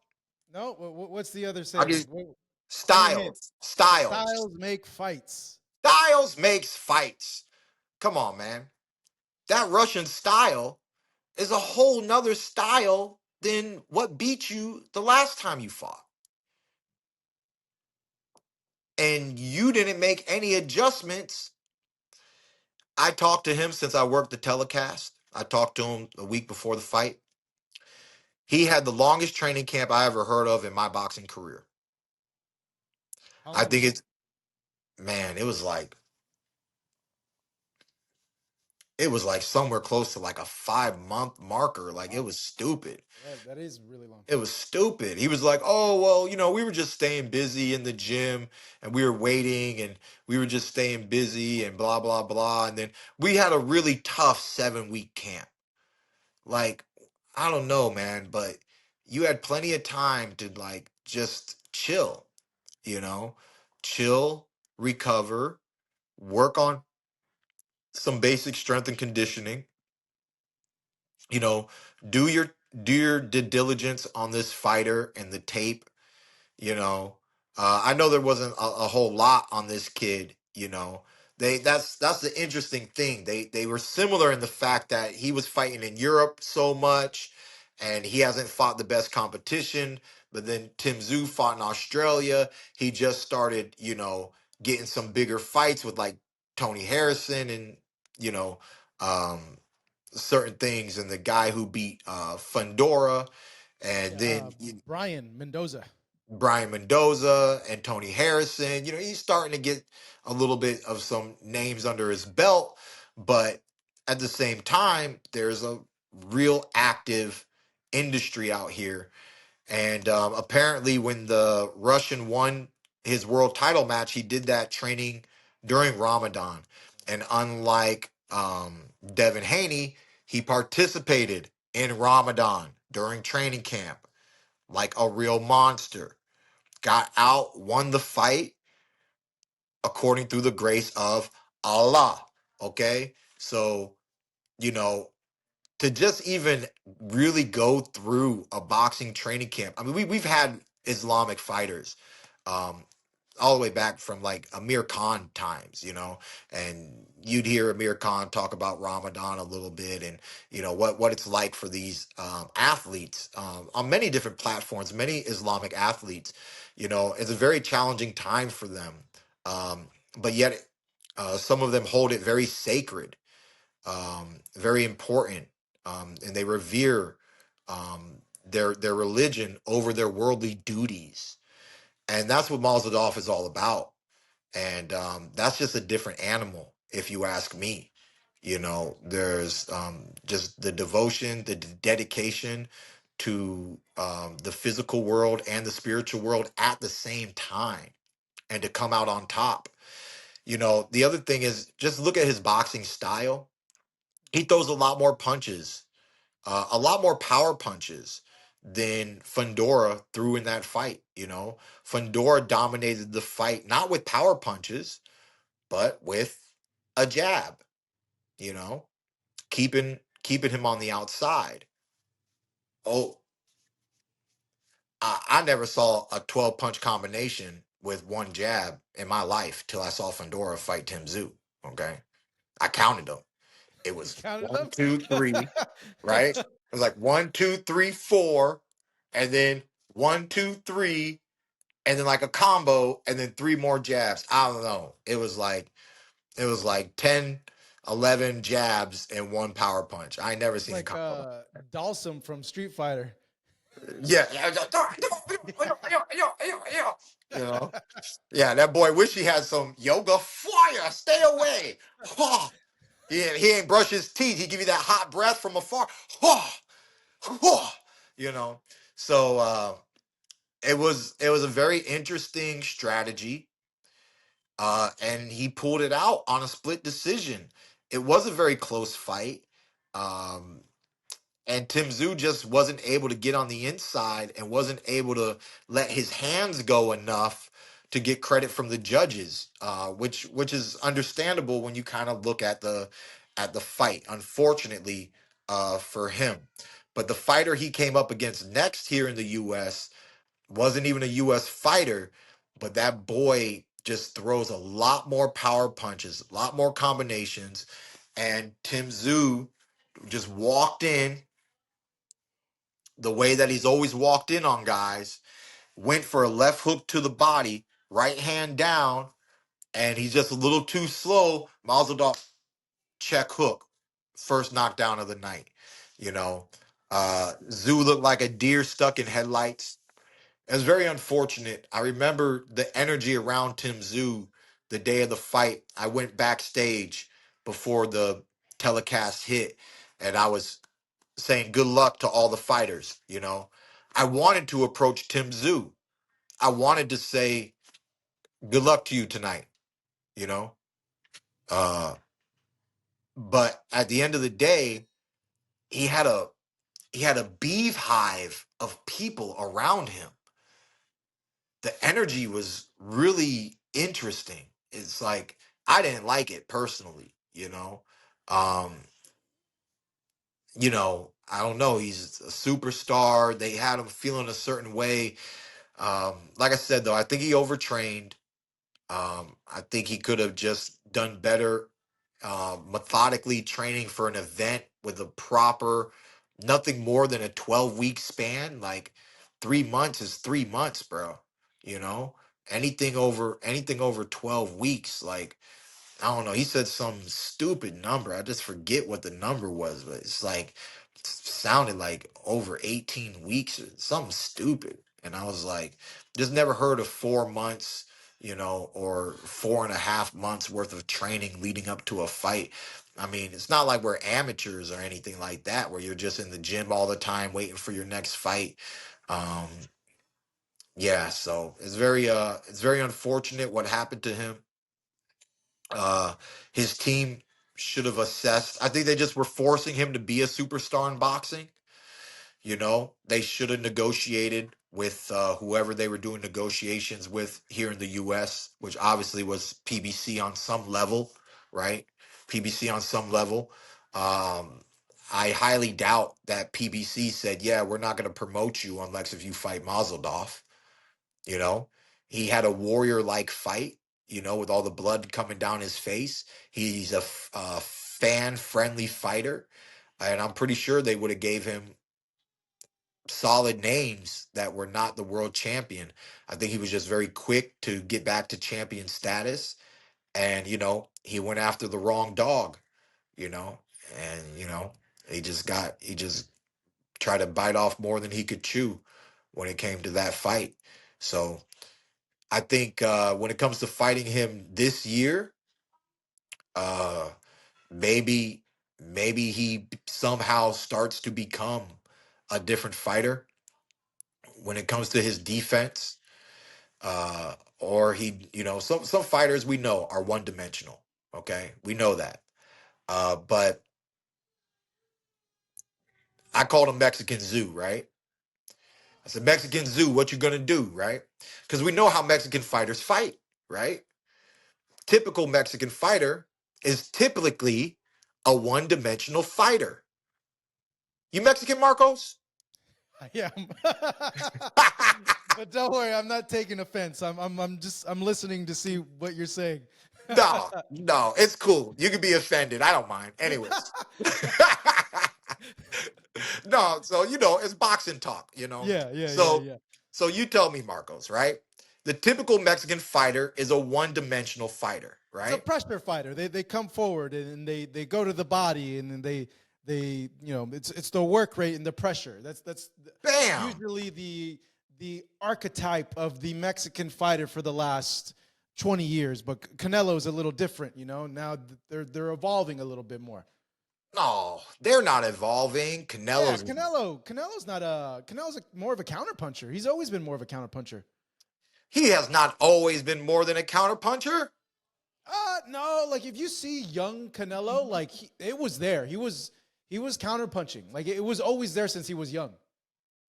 No, what's the other I'll saying? just Give me a hint. styles. Styles. Styles make fights. Styles makes fights. Come on, man. That Russian style is a whole nother style than what beat you the last time you fought. And you didn't make any adjustments. I talked to him since I worked the telecast. I talked to him a week before the fight. He had the longest training camp I ever heard of in my boxing career. How I long think was it? it's, man, it was like somewhere close to like a 5 month marker. Like it Wow. was stupid. Yeah, that is really long. It was stupid. He was like, "Oh, well, we were just staying busy in the gym and we were waiting and we were just staying busy and blah, blah, blah." And then we had a really tough 7 week camp. Like, I don't know, man, but you had plenty of time to like just chill, you know, chill, recover, work on some basic strength and conditioning. You know, do your do your due diligence on this fighter and the tape. You know, I know there wasn't a whole lot on this kid. You know, that's the interesting thing. They were similar in the fact that he was fighting in Europe so much, and he hasn't fought the best competition. But then Tim Tszyu fought in Australia. He just started, getting some bigger fights with like Tony Harrison and you know, um, certain things, and the guy who beat Fundora, and Yeah, then Brian Mendoza. Brian Mendoza and Tony Harrison. He's starting to get a little bit of some names under his belt, but at the same time, there's a real active industry out here. And apparently, when the Russian won his world title match, he did that training during Ramadan. And unlike Devin Haney, he participated in Ramadan during training camp like a real monster, got out, won the fight according through the grace of Allah. Okay. So, you know, to just even really go through a boxing training camp. I mean, we've had Islamic fighters, um, all the way back from like Amir Khan times, and you'd hear Amir Khan talk about Ramadan a little bit, and what it's like for these athletes on many different platforms, many Islamic athletes. It's a very challenging time for them, but yet some of them hold it very sacred, very important, and they revere their religion over their worldly duties, and that's what Mazadov is all about. And that's just a different animal, if you ask me. There's just the devotion, the dedication to the physical world and the spiritual world at the same time, and to come out on top. The other thing is just look at his boxing style. He throws a lot more punches, a lot more power punches than Fundora threw in that fight. Fundora dominated the fight not with power punches, but with a jab. You know, keeping him on the outside. Oh, I never saw a 12 punch combination with one jab in my life till I saw Fundora fight Tim Tszyu. Okay, I counted them. It You was counted one, them? two, three, right? It was like 1, 2, 3, 4, and then 1, 2, 3, and then like a combo, and then three more jabs. I don't know. It was like 10, 11 jabs and one power punch. I ain't never It's seen a like combo like Dalsum from Street Fighter. that. Yeah. You know? Yeah, that boy wish he had some yoga fire. Stay away. He ain't brush his teeth. He give you that hot breath from afar. you know. So it was a very interesting strategy, and he pulled it out on a split decision. It was a very close fight, um, and Tim Tszyu just wasn't able to get on the inside and wasn't able to let his hands go enough to get credit from the judges, which is understandable when you kind of look at the fight. Unfortunately, for him, but the fighter he came up against next here in the U.S. wasn't even a U.S. fighter, but that boy just throws a lot more power punches, a lot more combinations, and Tim Tszyu just walked in the way that he's always walked in on guys, went for a left hook to the body, right hand down, and he's just a little too slow. Mazadov check hook, first knockdown of the night. You know, Zoo looked like a deer stuck in headlights. It was very unfortunate. I remember the energy around Tim Tszyu the day of the fight. I went backstage before the telecast hit, and I was saying good luck to all the fighters. I wanted to approach Tim Tszyu. I wanted to say good luck to you tonight. You know, uh, but at the end of the day, he had a beehive of people around him. The energy was really interesting. It's like I didn't like it personally. you know. Um, I don't know. He's a superstar. They had him feeling a certain way. Like I said, though, I think he overtrained. I think he could have just done better, methodically training for an event with a proper, nothing more than a 12-week span. Like 3 months is 3 months, bro. You know, anything over 12 weeks, like I don't know. He said some stupid number. I just forget what the number was, but it's like sounded like over 18 weeks or something stupid. And I was like, just never heard of 4 months, or 4.5 months worth of training leading up to a fight. I mean, it's not like we're amateurs or anything like that, where you're just in the gym all the time waiting for your next fight. Um, yeah, so it's very unfortunate what happened to him. Uh, his team should have assessed. I think they just were forcing him to be a superstar in boxing. They should have negotiated with whoever they were doing negotiations with here in the U.S., which obviously was PBC on some level, right? PBC on some level. Um, I highly doubt that PBC said, "Yeah, we're not going to promote you unless if you fight Mazeldov." You know, he had a warrior like fight, with all the blood coming down his face. He's a fan friendly fighter. And I'm pretty sure they would have gave him solid names that were not the world champion. I think he was just very quick to get back to champion status. And, he went after the wrong dog, you know, and, he just tried to bite off more than he could chew when it came to that fight. So, I think when it comes to fighting him this year, uh, maybe he somehow starts to become a different fighter when it comes to his defense. Or some fighters we know are one dimensional. Okay, we know that. But I called him Mexican Zoo, right? I said Mexican Zoo, what you gonna do, right? Because we know how Mexican fighters fight, right? Typical Mexican fighter is typically a one-dimensional fighter. You Mexican, Marcos? Yeah. But don't worry, I'm not taking offense. I'm listening to see what you're saying. No, no, it's cool. You can be offended. I don't mind. Anyways. No, so it's boxing talk. Yeah, yeah, yeah, So yeah. so you tell me, Marcos, right? The typical Mexican fighter is a one-dimensional fighter, It's a right? pressure fighter. They come forward and they go to the body and then they it's the work rate and the pressure. That's Bam. usually the archetype of the Mexican fighter for the last 20 years. But Canelo is a little different. Now they're evolving a little bit more. No, they're not evolving. Yeah, Canelo's Canelo's more of a counterpuncher. He's always been more of a counterpuncher. he has not always been more than a counterpuncher. No, like if you see young Canelo, like it was there. He was counterpunching. Like it was always there since he was young.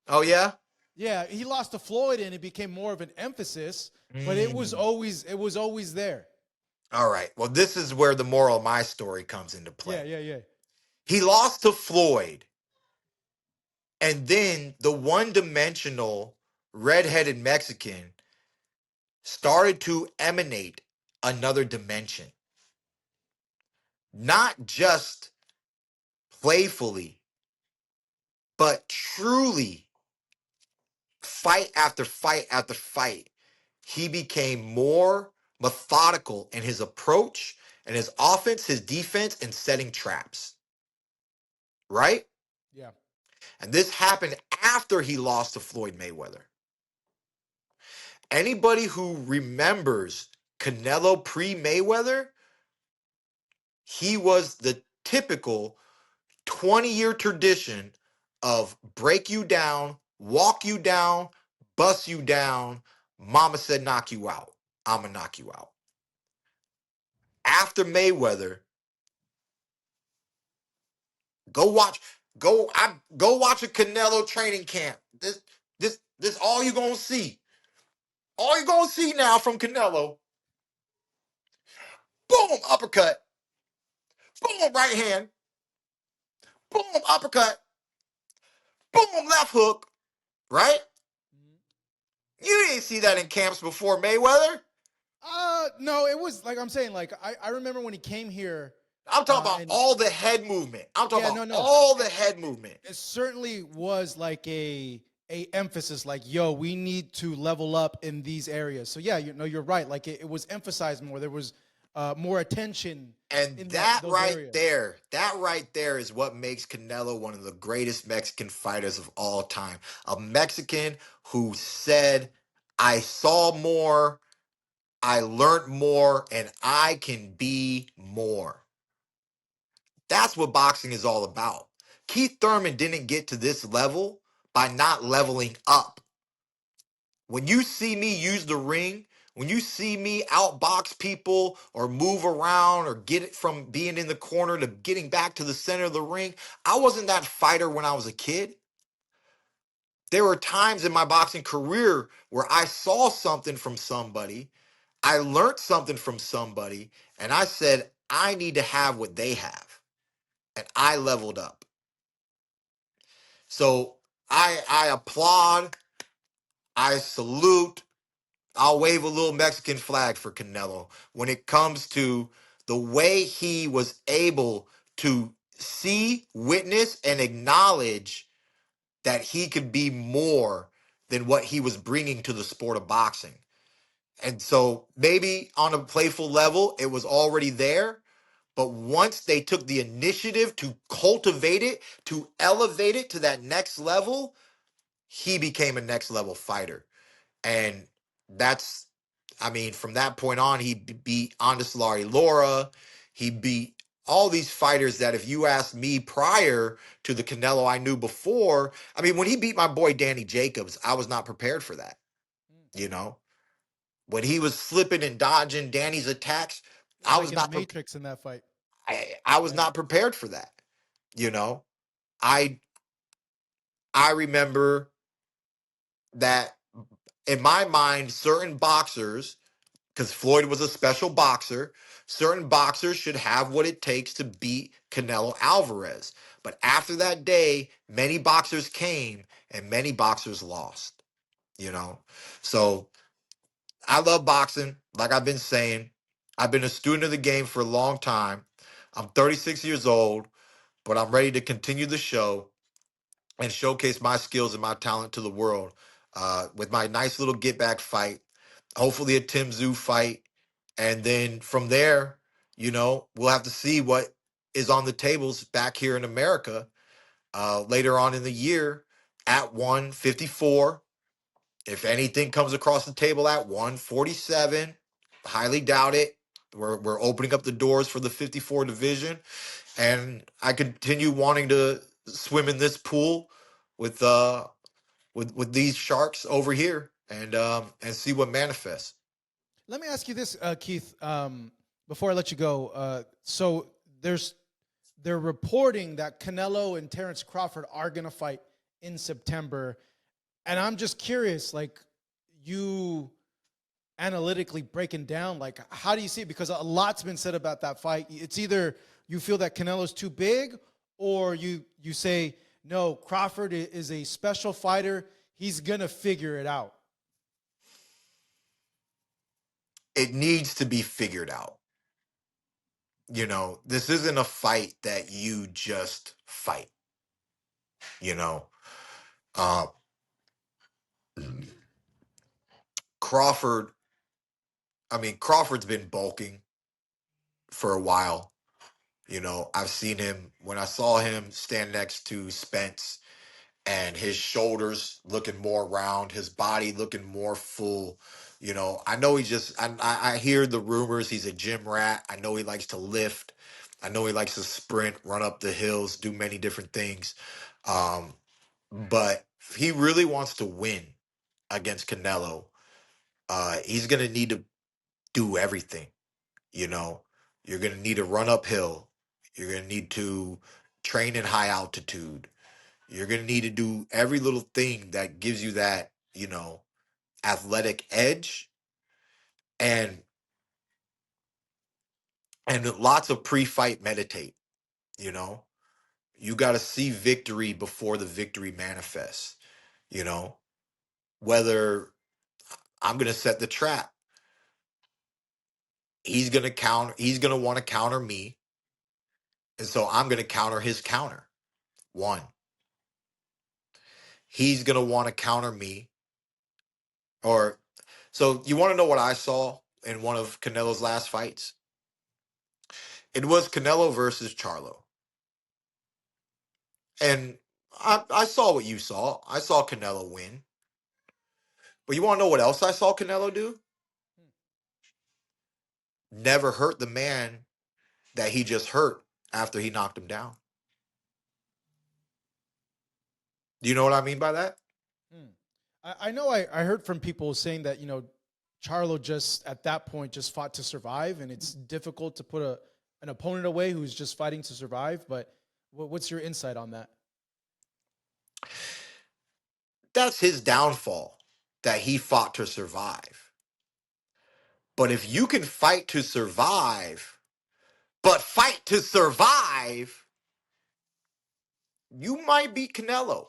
Oh yeah? Yeah, he lost to Floyd and it became more of an emphasis, but Mm. it was always there. All right. Well, this is where the moral of my story comes into Yeah, play. yeah, yeah. He lost to Floyd, and then the one-dimensional red-headed Mexican started to emanate another dimension. Not just playfully, but truly fight after fight after fight. He became more methodical in his approach and his offense, his defense, and setting traps. Right? Yeah. And this happened after he lost to Floyd Mayweather. Anybody who remembers Canelo pre Mayweather, he was the typical 20-year tradition of break you down, walk you down, bust you down. Mama said knock you out. I'ma knock you out. After Mayweather, go watch, go watch a Canelo training camp. This all you gonna see. All you gonna see now from Canelo. Boom, uppercut. boom, right hand, boom, uppercut, boom, left hook, right? You didn't see that in camps before, Mayweather. No, it was like I'm saying. Like I remember when he came here, I'm talking about and all the head movement. I'm talking yeah, about no, all the head movement. it certainly was like a emphasis. Like, yo, we need to level up in these areas. So yeah, you're right. Like it was emphasized more. There was more attention And in those areas. that right there is what makes Canelo one of the greatest Mexican fighters of all time. A Mexican who said, I saw more, I learned more, and I can be more. That's what boxing is all about. Keith Thurman didn't get to this level by not leveling up. When you see me use the ring, when you see me outbox people or move around or get it from being in the corner to getting back to the center of the ring, I wasn't that fighter when I was a kid. There were times in my boxing career where I saw something from somebody, I learned something from somebody, and I said, I need to have what they have. And I leveled up. So I applaud, I salute, I'll wave a little Mexican flag for Canelo when it comes to the way he was able to see, witness, and acknowledge that he could be more than what he was bringing to the sport of boxing. And so maybe on a playful level, it was already there. But once they took the initiative to cultivate it, to elevate it to that next level, he became a next level fighter. And that's, I mean, from that point on, he beat Andeslari Laura. He beat all these fighters that if you asked me prior to the Canelo I knew before, I mean, when he beat my boy Danny Jacobs, I was not prepared for that. You know, when he was slipping and dodging Danny's attacks, It was I like was in the not, Matrix in that fight, I was right? not prepared for that. You know, I, I remember that in my mind, certain boxers, because Floyd was a special boxer, certain boxers should have what it takes to beat Canelo Alvarez. But after that day, many boxers came and many boxers lost, you know? So I love boxing. Like I've been saying, I've been a student of the game for a long time. I'm 36 years old, but I'm ready to continue the show and showcase my skills and my talent to the world with my nice little get back fight, hopefully a Tim Tszyu fight. And then from there, you know, we'll have to see what is on the tables back here in America later on in the year at 154. If anything comes across the table at 147, highly doubt it. We're opening up the doors for the 54 division, and I continue wanting to swim in this pool with with these sharks over here and see what manifests. Let me ask you this, Keith. Before I let you go, so they're reporting that Canelo and Terrence Crawford are gonna fight in September, and I'm just curious, like you analytically breaking down, like how do you see it? Because a lot's been said about that fight. It's either you feel that Canelo's too big, or you say no, Crawford is a special fighter. He's gonna figure it out. It needs to be figured out. You know, this isn't a fight that you just fight. You know, uh, Crawford. I mean, Crawford's been bulking for a while. You know, I've seen him when I saw him stand next to Spence and his shoulders looking more round, his body looking more full. You know, I know he just, I hear the rumors he's a gym rat. I know he likes to lift. I know he likes to sprint, run up the hills, do many different things. Um, but if he really wants to win against Canelo, he's going to need to do everything. You know, you're going to need to run uphill. You're going to need to train in high altitude. You're going to need to do every little thing that gives you that, you know, athletic edge. And and lots of pre-fight meditate, you know. You got to see victory before the victory manifests, you know. Whether I'm going to set the trap, he's going to want to counter me, and so I'm going to counter his counter. One, he's going to want to counter me, or so you want to know what I saw in one of Canelo's last fights? It was Canelo versus Charlo. And I saw what you saw. I saw Canelo win. But you want to know what else I saw Canelo do? Never hurt the man that he just hurt after he knocked him down. Do you know what I mean by that? Hmm. I know I heard from people saying that, Charlo just at that point just fought to survive, and it's difficult to put an opponent away who's just fighting to survive. But what's your insight on that? That's his downfall, that he fought to survive. But if you can fight to survive, but fight to survive, you might beat Canelo.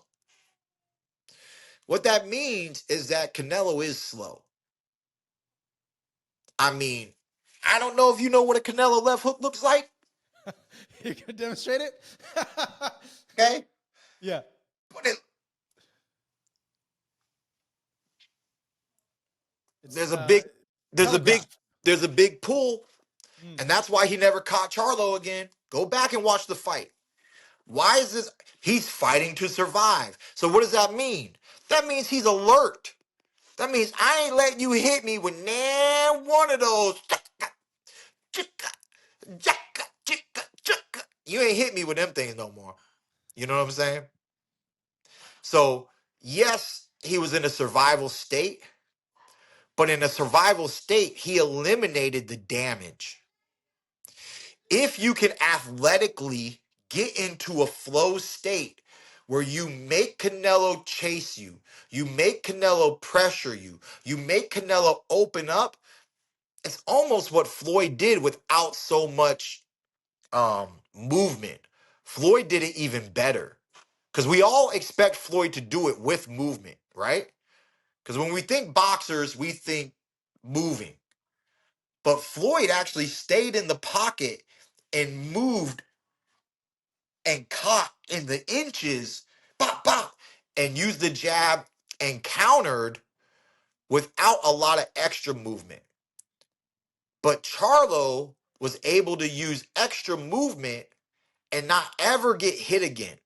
What that means is that Canelo is slow. I mean, I don't know if you know what a Canelo left hook looks like. You can demonstrate it. Okay? Yeah. But it, It's there's a big there's a big telegraph. there's a big pull, Mm. and that's why he never caught Charlo again. Go back and watch the fight. Why is this? He's fighting to survive. So what does that mean? That means he's alert. That means I ain't letting you hit me with now one of those. You ain't hit me with them things no more. You know what I'm saying? So yes, he was in a survival state, but in a survival state, he eliminated the damage. If you can athletically get into a flow state where you make Canelo chase you, you make Canelo pressure you, you make Canelo open up, it's almost what Floyd did without so much movement. Floyd did it even better because we all expect Floyd to do it with movement, right? Because when we think boxers, we think moving. But Floyd actually stayed in the pocket and moved and caught in the inches, bop, bop, and used the jab and countered without a lot of extra movement. But Charlo was able to use extra movement and not ever get hit again,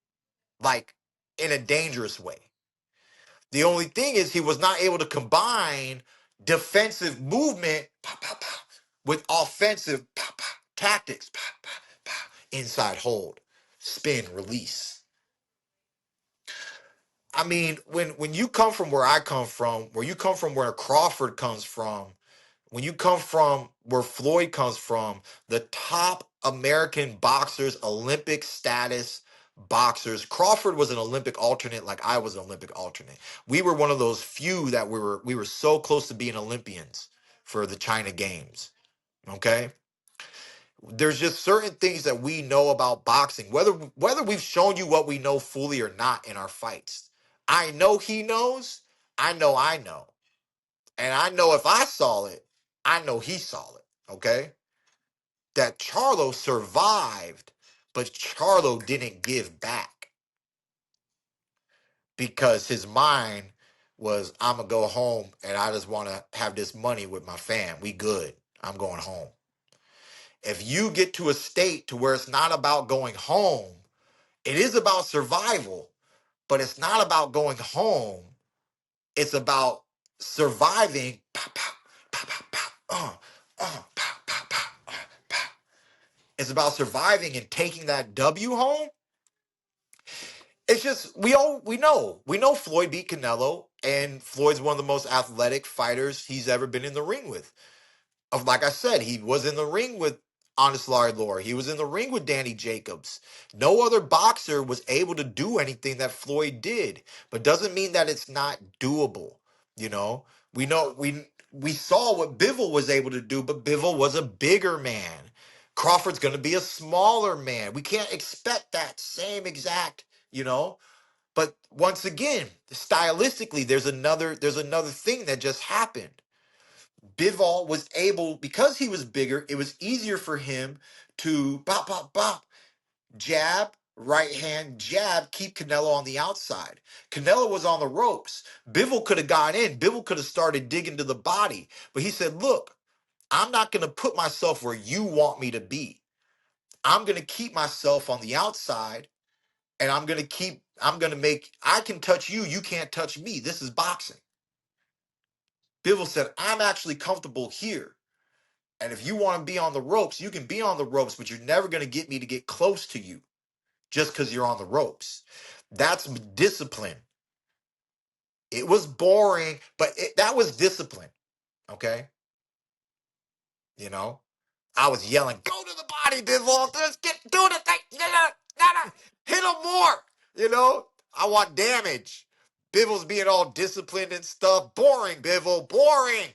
like in a dangerous way. The only thing is he was not able to combine defensive movement pop, pop, pop, with offensive pop, pop, tactics, pop, pop, pop, inside hold, spin, release. I mean, when you come from where I come from, where you come from where Crawford comes from, when you come from where Floyd comes from, the top American boxers, Olympic status boxers. Crawford was an Olympic alternate like I was an Olympic alternate. We were one of those few that we were so close to being Olympians for the China Games. Okay? There's just certain things that we know about boxing, whether we've shown you what we know fully or not in our fights. I know he knows, I know. And I know if I saw it, I know he saw it, okay? That Charlo survived, but Charlo didn't give back because his mind was, I'm going to go home and I just want to have this money with my fam. We good. I'm going home. If you get to a state to where it's not about going home, it is about survival, but it's not about going home. It's about surviving. Pow, pow, pow, pow, pow, pow, pow, pow, pow. It's about surviving and taking that W home. It's just we know Floyd beat Canelo, and Floyd's one of the most athletic fighters he's ever been in the ring with. Like I said, he was in the ring with Honest Larry Lore. He was in the ring with Danny Jacobs. No other boxer was able to do anything that Floyd did, but doesn't mean that it's not doable. You know, we know we saw what Bivol was able to do, but Bivol was a bigger man. Crawford's going to be a smaller man. We can't expect that same exact, you know. But once again, stylistically, there's another thing that just happened. Bivol was able, because he was bigger, it was easier for him to bop bop bop, jab, right hand, jab, keep Canelo on the outside. Canelo was on the ropes. Bivol could have gone in. Bivol could have started digging to the body. But he said, look, I'm not going to put myself where you want me to be. I'm going to keep myself on the outside, and I'm going to make, I can touch you. You can't touch me. This is boxing. Bivol said, I'm actually comfortable here. And if you want to be on the ropes, you can be on the ropes, but you're never going to get me to get close to you just because you're on the ropes. That's discipline. It was boring, but that was discipline. Okay. You know, I was yelling, go to the body, Bivol. Just get, do the thing. Hit him more. You know, I want damage. Bivol's being all disciplined and stuff. Boring, Bivol. Boring.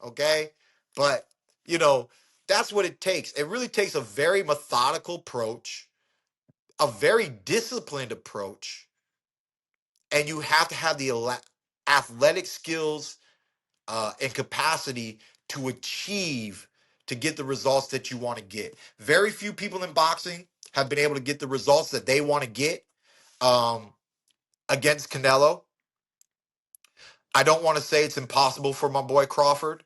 Okay. But, you know, that's what it takes. It really takes a very methodical approach, a very disciplined approach, and you have to have the athletic skills and capacity to achieve, to get the results that you want to get. Very few people in boxing have been able to get the results that they want to get um, against Canelo. I don't want to say it's impossible for my boy Crawford,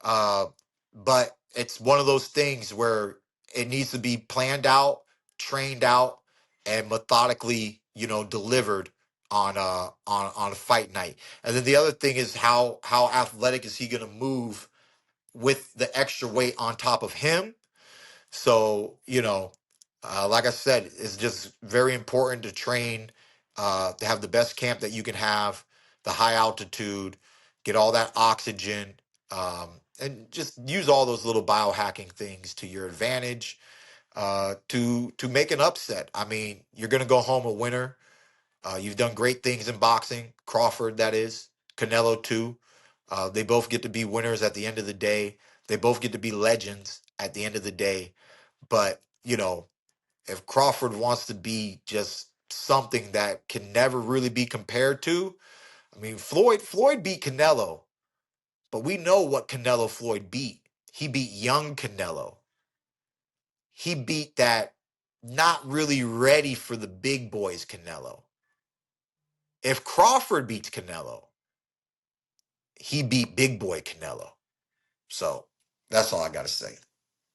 uh, but it's one of those things where it needs to be planned out, trained out, and methodically, you know, delivered on a fight night. And then the other thing is how athletic is he going to move with the extra weight on top of him. So, you know, like I said, it's just very important to train, to have the best camp that you can have, the high altitude, get all that oxygen, and just use all those little biohacking things to your advantage, to make an upset. I mean, you're going to go home a winner. You've done great things in boxing, Crawford, that is, Canelo too. They both get to be winners at the end of the day. They both get to be legends at the end of the day. But, you know, if Crawford wants to be just something that can never really be compared to, I mean, Floyd beat Canelo, but we know what Canelo Floyd beat. He beat young Canelo. He beat that not really ready for the big boys Canelo. If Crawford beats Canelo, he beat big boy Canelo. So that's all I got to say.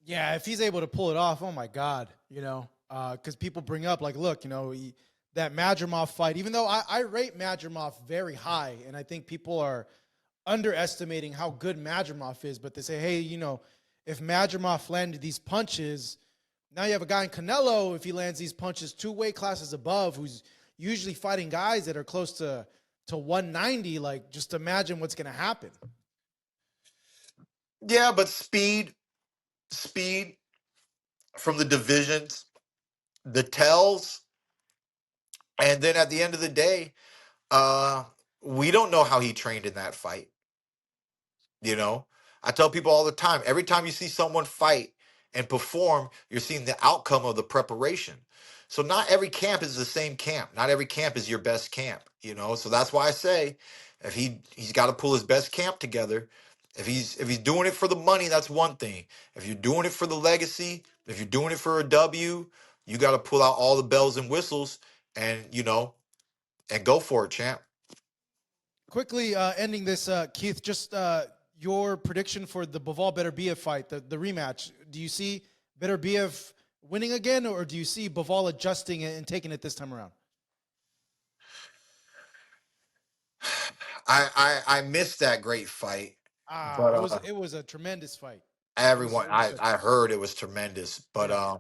Yeah, if he's able to pull it off, oh my God, because people bring up like, look, that Madrimov fight. Even though I rate Madrimov very high, and I think people are underestimating how good Madrimov is, but they say, hey, if Madrimov landed these punches, now you have a guy in Canelo. If he lands these punches 2 weight classes above, who's usually fighting guys that are close to 190, like just imagine what's going to happen. Yeah, but speed from the divisions, the tells, and then at the end of the day, uh, we don't know how he trained in that fight. You know, I tell people all the time, every time you see someone fight and perform, you're seeing the outcome of the preparation. So not every camp is the same camp. Not every camp is your best camp, you know? So that's why I say if he's got to pull his best camp together. If he's doing it for the money, that's one thing. If you're doing it for the legacy, if you're doing it for a W, you got to pull out all the bells and whistles and, and go for it, champ. Quickly ending this, Keith, just your prediction for the Bivol Beterbiev fight, the rematch. Do you see Beterbiev winning again, or do you see Bivol adjusting it and taking it this time around? I missed that great fight, Ah, but it was a tremendous fight. everyone, It was I such. I heard it was tremendous. But Yeah.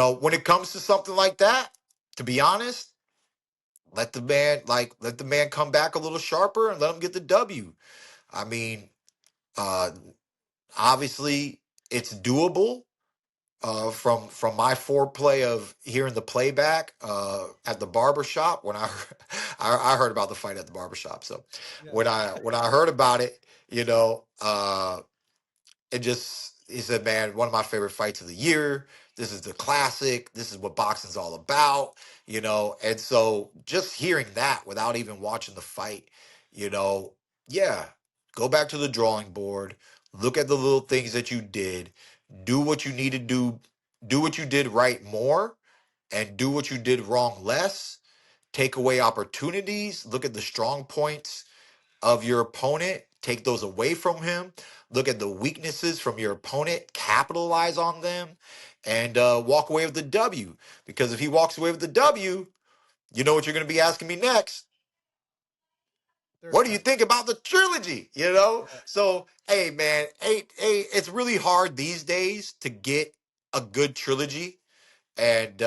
when it comes to something like that, to be honest, let the man come back a little sharper and let him get the W. I mean, uh, obviously it's doable. From my foreplay of hearing the playback at the barber shop when I heard about the fight at the barber shop. So Yeah. when I heard about it, it just he said, man, one of my favorite fights of the year. This is the classic. This is what boxing's all about, you know. And so just hearing that without even watching the fight, you know, yeah, go back to the drawing board, look at the little things that you did, do what you need to do what you did right more, and do what you did wrong less. Take away opportunities, look at the strong points of your opponent, take those away from him, look at the weaknesses from your opponent, capitalize on them, and walk away with the W. Because if he walks away with the W, you know what you're going to be asking me next. Third What do you fight. think about the trilogy? You know? So, hey, man, it's really hard these days to get a good trilogy. And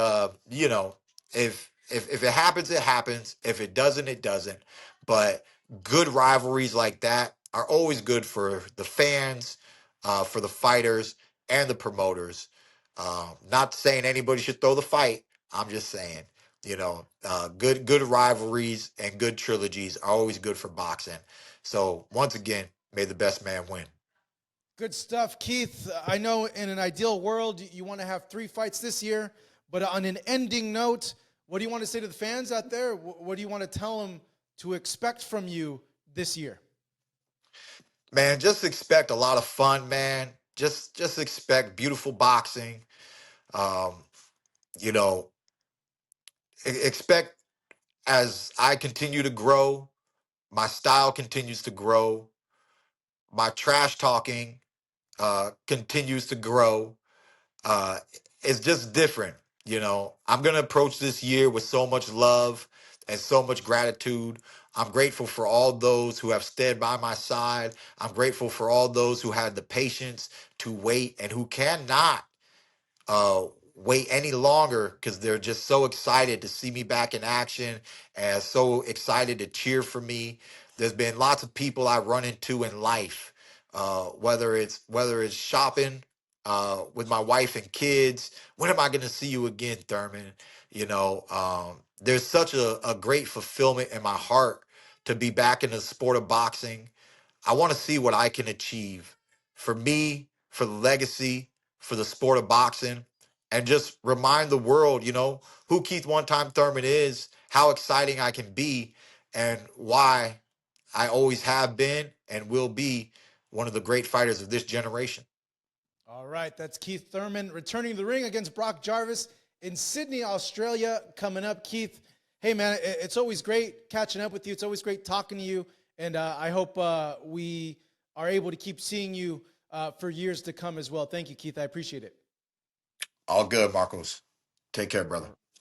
you know, if it happens, it happens. If it doesn't, it doesn't. But good rivalries like that are always good for the fans, for the fighters, and the promoters. Not saying anybody should throw the fight. I'm just saying, you know, good rivalries and good trilogies are always good for boxing. So once again, may the best man win. Good stuff, Keith. I know in an ideal world, you want to have 3 fights this year, but on an ending note, what do you want to say to the fans out there? What do you want to tell them to expect from you this year? Man, just expect a lot of fun, man. Just expect beautiful boxing. Um, you know, expect as I continue to grow, my style continues to grow, my trash talking continues to grow. uh, it's just different. You know, I'm going to approach this year with so much love and so much gratitude. I'm grateful for all those who have stood by my side. I'm grateful for all those who had the patience to wait and who cannot uh, wait any longer because they're just so excited to see me back in action and so excited to cheer for me. There's been lots of people I run into in life, whether it's shopping with my wife and kids. When am I going to see you again, Thurman? You know, there's such a great fulfillment in my heart to be back in the sport of boxing. I want to see what I can achieve for me, for the legacy, for the sport of boxing, and just remind the world, you know, who Keith One Time Thurman is, how exciting I can be, and why I always have been and will be one of the great fighters of this generation. All right, that's Keith Thurman returning to the ring against Brock Jarvis in Sydney, Australia, coming up. Keith, hey, man, it's always great catching up with you. It's always great talking to you, and I hope we are able to keep seeing you for years to come as well. Thank you, Keith. I appreciate it. All good, Marcos. Take care, brother.